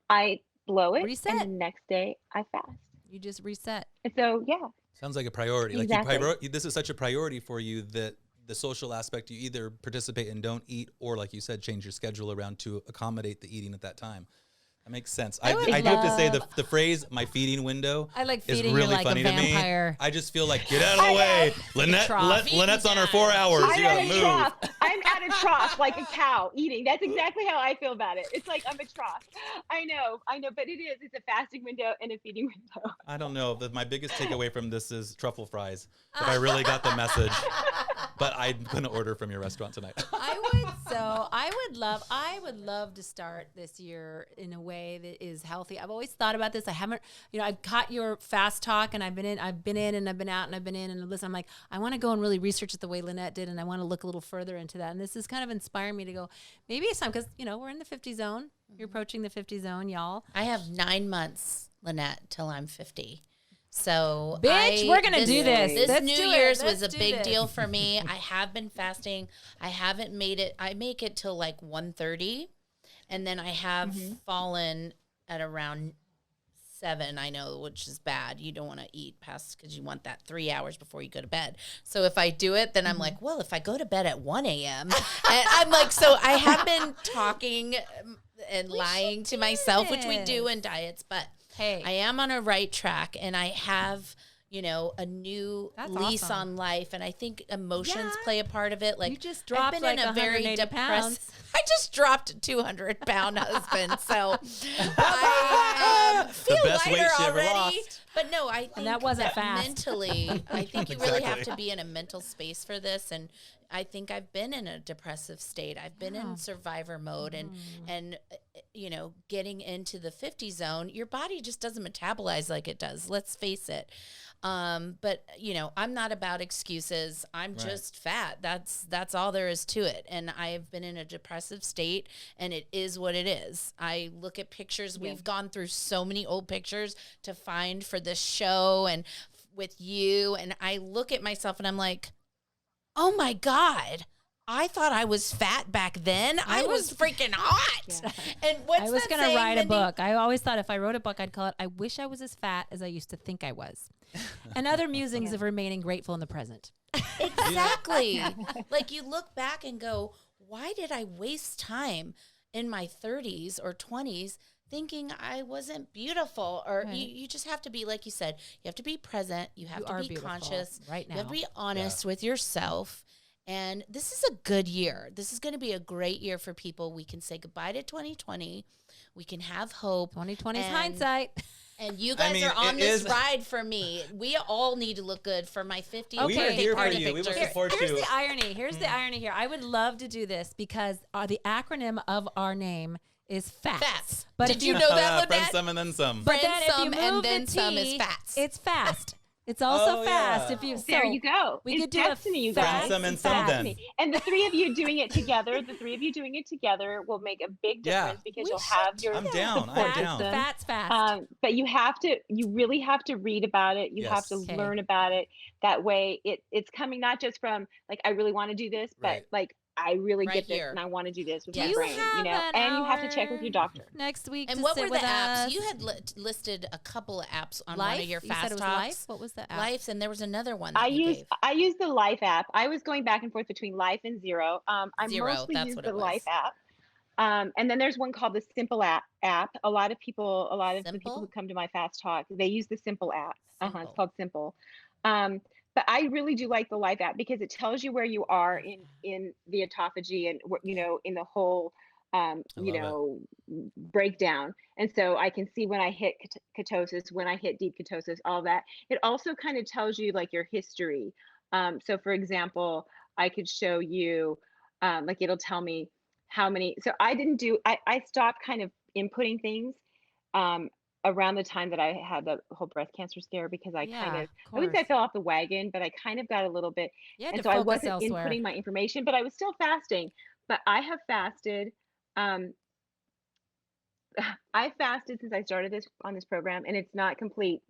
D: I blow it, and the
C: Reset.
D: next day I fast.
C: You just reset.
D: And so, yeah,
A: Sounds like a priority.
D: Exactly.
A: Like this is such a priority for you that the social aspect, you either participate and don't eat, or like you said, change your schedule around to accommodate the eating at that time. That makes sense. I
C: would
A: do have to say
C: love-
A: the phrase "my feeding window"
C: I like
A: is
C: feeding you
A: really
C: like a
A: funny to me.
C: vampire.
A: I just feel like get out of the way, Lynette.
C: trough.
A: Lynette's on her 4 hours.
D: I'm
A: You
D: at
A: gotta
D: a
A: move.
D: trough. I'm at a trough like a cow eating. That's exactly how I feel about it. It's like I'm a trough. I know, but it is. It's a fasting window and a feeding window.
A: I don't know. My biggest takeaway from this is truffle fries. If I really got the message, but I'm gonna order from your restaurant tonight.
C: I would love to start this year in a way that is healthy. I've always thought about this. I haven't, I've caught your fast talk, and I've been in and I've been out and I've been in and listen. I'm like, I want to go and really research it the way Lynette did, and I want to look a little further into that. And this is kind of inspiring me to go, maybe it's time, because we're in the 50 zone. You're approaching the 50 zone, y'all.
B: I have 9 months, Lynette, till I'm 50. So,
C: Bitch, we're gonna do this.
B: This
C: Let's
B: New
C: do it.
B: Year's
C: Let's
B: was a
C: do
B: big
C: this.
B: deal for me. I have been fasting. I haven't made it. I make it till like 1:30, and then I have fallen at around 7. I know, which is bad. You don't want to eat past, because you want that 3 hours before you go to bed. So if I do it, then I'm like, well, if I go to bed at 1 a.m., and I'm like, so I have been talking and lying to myself, which we do in diets, but
C: Hey.
B: I am on a right track, and I have, you know, a new
C: That's
B: lease
C: awesome.
B: on life. And I think emotions
C: Yeah.
B: play a part of it. Like
C: You just
B: I've
C: dropped
B: been
C: like
B: in a very
C: 180 pounds.
B: I just dropped a 200-pound husband. So I feel
A: best weight
B: lighter
A: she ever
B: already.
A: lost.
B: But no, I think
C: that wasn't fast.
B: mentally, I think you really have
A: Exactly.
B: to be in a mental space for this. And I think I've been in a depressive state. I've been in survivor mode and you know, getting into the 50 zone, your body just doesn't metabolize like it does. Let's face it. But you know, I'm not about excuses. I'm just fat. That's all there is to it. And I've been in a depressive state, and it is what it is. I look at pictures. We've gone through so many old pictures to find for this show and with you. And I look at myself and I'm like, oh my God, I thought I was fat back then. I was freaking hot. And what's
C: I was
B: that
C: going to
B: saying,
C: write a
B: Mindy?
C: book. I always thought if I wrote a book, I'd call it, I Wish I Was as Fat as I Used to Think I Was. And other musings of remaining grateful in the present.
B: Exactly. Like you look back and go, why did I waste time in my 30s or 20s thinking I wasn't beautiful? Or you just have to be, like you said, you have to be present. You have
C: You
B: to
C: are
B: be
C: beautiful
B: conscious.
C: right
B: You have to
C: now.
B: be honest with yourself. And this is a good year. This is going to be a great year for people. We can say goodbye to 2020. We can have hope.
C: 2020's
B: And-
C: hindsight.
B: And you guys
A: mean,
B: are on
A: it
B: this
A: is-
B: ride for me. We all need to look good for my 50th
C: Okay.
A: We are
B: birthday
A: here for
B: party
A: you. We will
B: pictures.
A: support
C: Here's
A: you.
C: the irony. Here's the irony here. I would love to do this because the acronym of our name is FATS.
B: Fats.
C: But
B: Did
C: if
B: you know that,
A: Friends,
B: Lynette?
A: some, and then some.
C: But then if
B: Friendsome
C: you
B: and
C: move
B: then
C: the
B: some is
C: T,
B: fats.
C: It's fast. It's also
A: Oh,
C: fast.
A: yeah.
C: If you
D: There
C: so
D: you go.
C: We
D: It's
C: could do
D: destiny, you
C: a
D: guys.
C: fast
A: Friendsome and
D: It's
A: some
D: destiny.
A: then.
D: And the three of you doing it together, will make a big
A: Yeah.
D: difference because
C: We
D: you'll have your
A: I'm down.
D: support
A: I'm down.
D: system.
C: Fats fast.
D: But you really have to read about it. You have to
A: Yes.
C: Okay.
D: learn about it. That way it's coming not just from like, I really want to do this, but
A: Right.
D: like, I really
B: Right
D: get this
B: here.
D: and I want to do this with
B: Do
D: my
B: you
D: brain,
C: have an
D: and you have to check with
C: hour
D: your doctor.
C: next week
B: And
C: to
B: what
C: sit
B: were the
C: with
B: apps?
C: us?
B: You had listed a couple of apps on
C: Life?
B: one of your
C: You
B: fast
C: said it was
B: talks.
C: Life? What was the app?
B: Life, and there was another one that
D: I
B: you
D: use
B: gave.
D: I use the Life app. I was going back and forth between Life and Zero. I
B: Zero,
D: mostly
B: that's
D: use
B: what
D: the
B: it was.
D: Life app. And then there's one called the Simple app. A lot of the people
B: Simple?
D: who come to my fast talk, they use the Simple app. It's
B: Simple.
D: called Simple. But I really do like the Life app because it tells you where you are in the autophagy and in the whole
A: love
D: breakdown. And so I can see when I hit ketosis, when I hit deep ketosis, all that. It also kind of tells you like your history. So for example, I could show you like it'll tell me how many. So I stopped kind of inputting things around the time that I had the whole breast cancer scare because I
C: Yeah,
D: kind of,
C: of
D: I wouldn't say I
C: course.
D: fell off the wagon, but I kind of got a little bit,
C: You had
D: and
C: to
D: so I
C: focus
D: wasn't
C: elsewhere.
D: inputting my information, but I was still fasting. But I have fasted. I fasted since I started on this program, and it's not complete.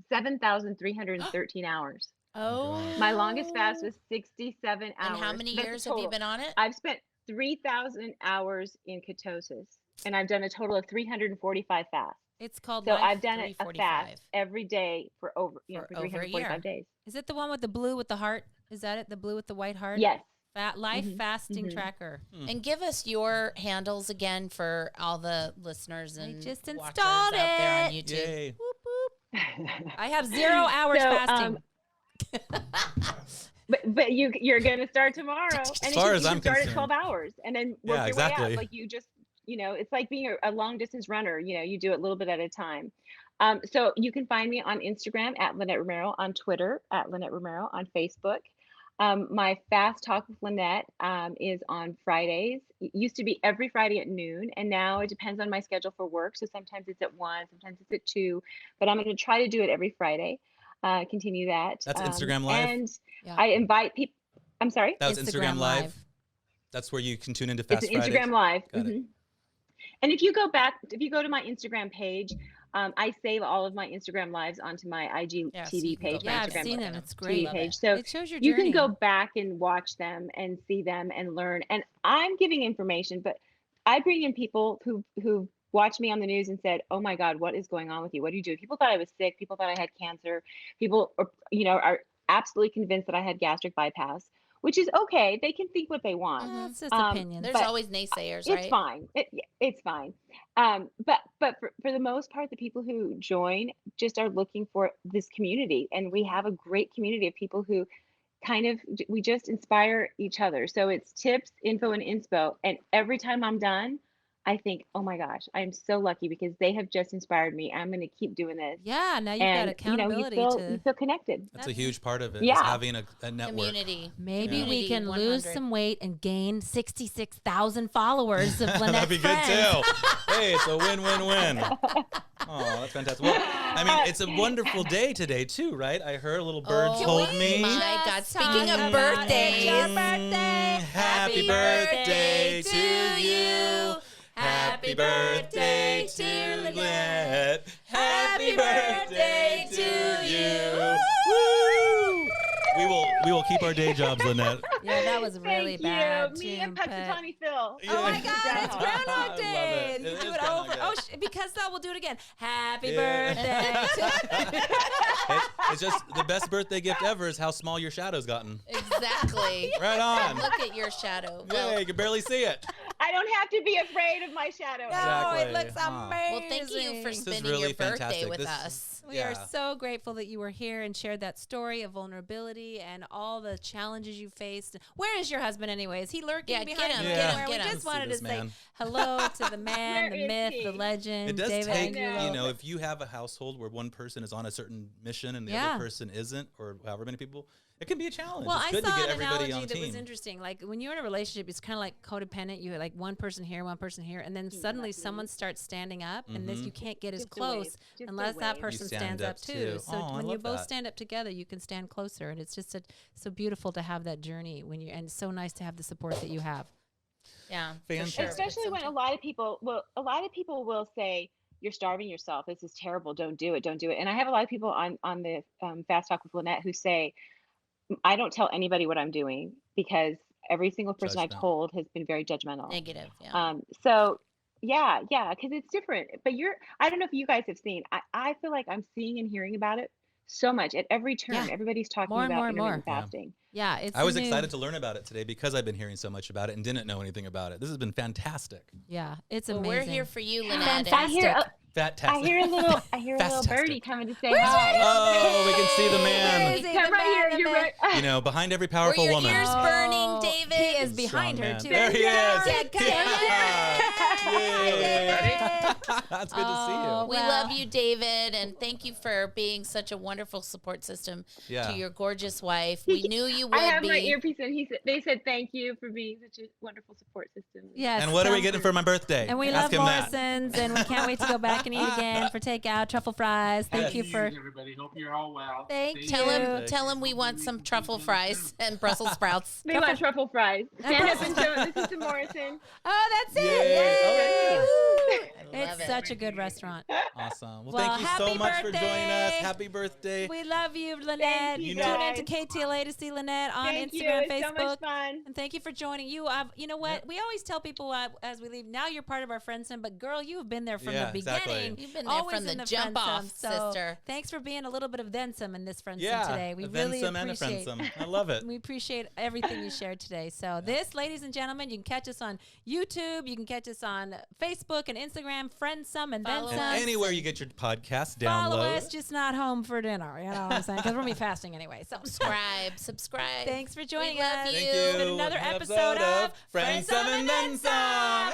D: 7,313 hours.
B: Oh.
D: My longest fast was 67 hours.
B: And how many
D: That's the
B: years have you
D: total.
B: been on it?
D: I've spent 3,000 hours in ketosis, and I've done a total of 345 fasts.
C: It's called
D: So
C: Life.
D: I've done a
B: 345.
D: fast every day for over,
B: For
D: for
B: over a
D: 345
B: year.
D: days.
C: Is it the one with the blue with the heart? Is that it? The blue with the white heart?
D: Yes.
C: Life
D: Mhm.
C: fasting
D: Mhm.
C: tracker.
B: And give us your handles again for all the listeners and
C: just
B: watchers
C: installed
B: out there on
C: it.
B: YouTube.
A: Yay.
C: Whoop, whoop. I have 0 hours
D: So,
C: fasting.
D: But you're gonna start tomorrow, and
A: As far as
D: you
A: I'm
D: can start at
A: concerned.
D: 12 hours, and then work
A: Yeah,
D: your way
A: exactly.
D: out. Like you just, it's like being a long distance runner. You do it a little bit at a time. So you can find me on Instagram at Lynette Romero, on Twitter at Lynette Romero, on Facebook. My Fast Talk with Lynette is on Fridays. It used to be every Friday at noon, and now it depends on my schedule for work. So sometimes it's at 1, sometimes it's at 2, but I'm going to try to do it every Friday. Continue that.
A: That's Instagram Live?
D: And
C: Yeah.
D: I invite people. I'm sorry.
A: That was Instagram Live. That's where you can tune into Fast
D: It's an
A: Fridays.
D: Instagram Live.
A: Got it.
D: Mhm. And if you go to my Instagram page, I save all of my Instagram lives onto my
B: Yeah, so you
D: IGTV
B: can go
D: page.
C: Yeah,
D: my
C: I've
D: Instagram
C: seen
B: Live.
C: them. It's
B: TV
C: great.
B: Love
D: page.
B: it.
D: So
C: It shows your
D: you
C: journey.
D: can go back and watch them and see them and learn. And I'm giving information, but I bring in people who watched me on the news and said, "Oh my God, what is going on with you? What do you do?" People thought I was sick. People thought I had cancer. People are absolutely convinced that I had gastric bypass. which is okay. They can think what they want.
C: It's just opinions.
B: There's
D: but
B: always naysayers,
D: it's
B: right?
D: fine. It's fine. But for the most part, the people who join just are looking for this community, and we have a great community of people who we just inspire each other. So it's tips, info, and inspo. And every time I'm done, I think, oh my gosh, I'm so lucky because they have just inspired me. I'm going to keep doing this.
C: Yeah, now you've got
D: And
C: accountability
D: you feel connected.
A: That's a huge part of it.
D: Yeah.
A: Is having a network.
B: Community.
C: Maybe we
B: Community
C: can lose
B: 100.
C: some weight and gain 66,000 followers of Lynette's
A: That'd be good
C: friends.
A: too. Hey, it's a win-win-win. Oh, that's fantastic. Well, I mean, it's a wonderful day today too, right? I heard little birds told me.
B: My God,
C: Just
B: speaking
C: talk
B: of
C: about
B: birthdays.
C: Your birthday.
A: Happy birthday to you. Happy birthday to Lynette. Happy birthday to you. Woo! We will keep our day jobs, Lynette.
C: Yeah, that was really
D: Thank
C: bad.
D: you. Me
C: too,
D: and
C: but-
D: Punxsutawney Phil.
C: Oh my God, it's
A: I
C: Groundhog
A: love
C: Day.
A: it.
C: You
A: It
C: do
A: is
C: it
A: Groundhog
C: over.
A: Day.
C: Oh, because that, we'll do it again. Happy
A: Yeah.
C: birthday.
A: It's just the best birthday gift ever is how small your shadow's gotten.
B: Exactly.
A: Right on.
B: Look at your shadow.
A: Yeah, you can barely see it.
D: I don't have to be afraid of my shadow.
C: No, it
A: Exactly.
C: looks
A: Huh.
C: amazing.
B: Well, thank you for
A: is
B: spending
A: really
B: your birthday
A: fantastic.
B: with
A: This-
B: us.
C: We are
A: Yeah.
C: so grateful that you were here and shared that story of vulnerability and all the challenges you faced. Where is your husband, anyway? Is he lurking
B: Yeah,
C: behind
B: get him,
C: the
A: get
C: camera?
B: him,
C: We
B: get him.
C: just wanted to
A: See
C: say
A: this man.
C: hello to the man,
D: Where
C: the
D: is
C: myth,
D: he?
C: the legend,
A: It does
C: David
A: take,
C: Angulo.
A: you know, if you have a household where one person is on a certain mission and the
C: Yeah.
A: other person isn't, or however many people, it can be a challenge.
C: Well,
A: it's
C: I
A: good
C: saw
A: to get
C: an
A: everybody
C: analogy
A: on
C: that was
A: team.
C: interesting. Like when you're in a relationship, it's kind of like codependent. You have like one person here, and then suddenly someone starts standing up, and this you can't get as
D: Just a wave.
C: close
D: Just a
C: unless that
D: wave.
C: person
A: You stand
C: stands up
A: up
C: too.
A: too.
C: So
A: Oh, I
C: when you
A: love
C: both
A: that.
C: stand up together, you can stand closer, and it's just so beautiful to have that journey when you. And it's so nice to have the support that you have.
B: Yeah. For
A: Fantastic.
B: sure.
D: Especially when a lot of people will say, you're starving yourself. This is terrible. Don't do it. Don't do it. And I have a lot of people on the Fast Talk with Lynette who say, I don't tell anybody what I'm doing because every single person I've
A: Judgment.
D: told has been very judgmental.
B: Negative. Yeah.
D: So yeah, because it's different. But I don't know if you guys have seen, I feel like I'm seeing and hearing about it so much at every turn.
C: Yeah.
D: Everybody's talking
C: More and
D: about
C: more and more.
D: intermittent fasting.
C: Yeah, it's.
A: I was
C: the new-
A: excited to learn about it today because I've been hearing so much about it and didn't know anything about it. This has been fantastic.
C: Yeah, it's
B: Well,
C: amazing.
B: we're here for you, Lynette.
D: I hear
A: Fantastic.
D: I hear a little
A: Fantastic.
D: birdie coming to say hi.
A: Oh, we can see the man.
C: Amazing.
D: Come
C: The
D: right
C: man,
D: here.
C: the
D: You're
C: man.
D: right.
A: You know, behind every
B: Were
A: powerful
B: your
A: woman.
B: ears burning, David?
C: He is behind
A: Strong
C: her
A: man.
C: too.
A: There he is.
C: Yeah, come
A: Yay. That's good to see
C: Oh,
A: you.
B: We
C: Well.
B: love you, David, and thank you for being such a wonderful support system
A: Yeah.
B: to your gorgeous wife. We knew you would
D: I have
B: be.
D: my earpiece in. They said thank you for being such a wonderful support system.
C: Yes.
A: And what are we
C: so-
A: getting for my birthday?
C: And we
A: Ask
C: love
A: him that.
C: Morrison's, and we can't wait to go back and eat again for takeout, truffle fries. Thank you for.
E: everybody. Hope you're all well.
C: Thank
E: Stay
C: you.
B: Tell him we want some truffle fries and Brussels sprouts.
D: They want truffle fries. Stand up and show. This is to Morrison.
C: Oh, that's it!
A: Yay.
C: Yay.
A: Oh,
B: I
C: It's
B: love it.
C: such a good restaurant.
A: Awesome. Well,
C: Well,
A: thank you so
C: happy
A: much for joining us.
C: birthday.
A: Happy birthday.
C: We love you, Lynette.
D: Thank you,
C: Tune
D: guys.
C: into KTLA to see Lynette on
D: Thank you.
C: Instagram,
D: It's so
C: Facebook.
D: much fun.
C: And thank you for joining. You know what? We always tell people as we leave. Now you're part of our Friendsome, but girl, you've been there from
A: Yeah,
C: the
A: exactly.
C: beginning.
B: You've been there
C: always
B: from
C: in
B: the
C: the
B: jump off,
C: Friendsome. So
B: sister.
C: thanks for being a little bit of then some in this Friendsome
A: Yeah.
C: today. We
A: a
C: really
A: Vensum and a
C: appreciate.
A: Friendsome. I love it.
C: We appreciate everything you shared today. So this, ladies and gentlemen, you can catch us on YouTube. You can catch us on Facebook and Instagram, Friendsome and Then
B: Follow
C: Some.
B: us.
A: Anywhere you get your podcast,
C: Follow
A: download.
C: us, just not home for dinner. You know what I'm saying? Because we'll be fasting anyway. So
B: Subscribe.
C: thanks for joining
B: We love
C: us.
B: you.
A: Thank
C: It's
A: you.
C: been another
A: An
C: episode of
A: Friendsome and Then Some.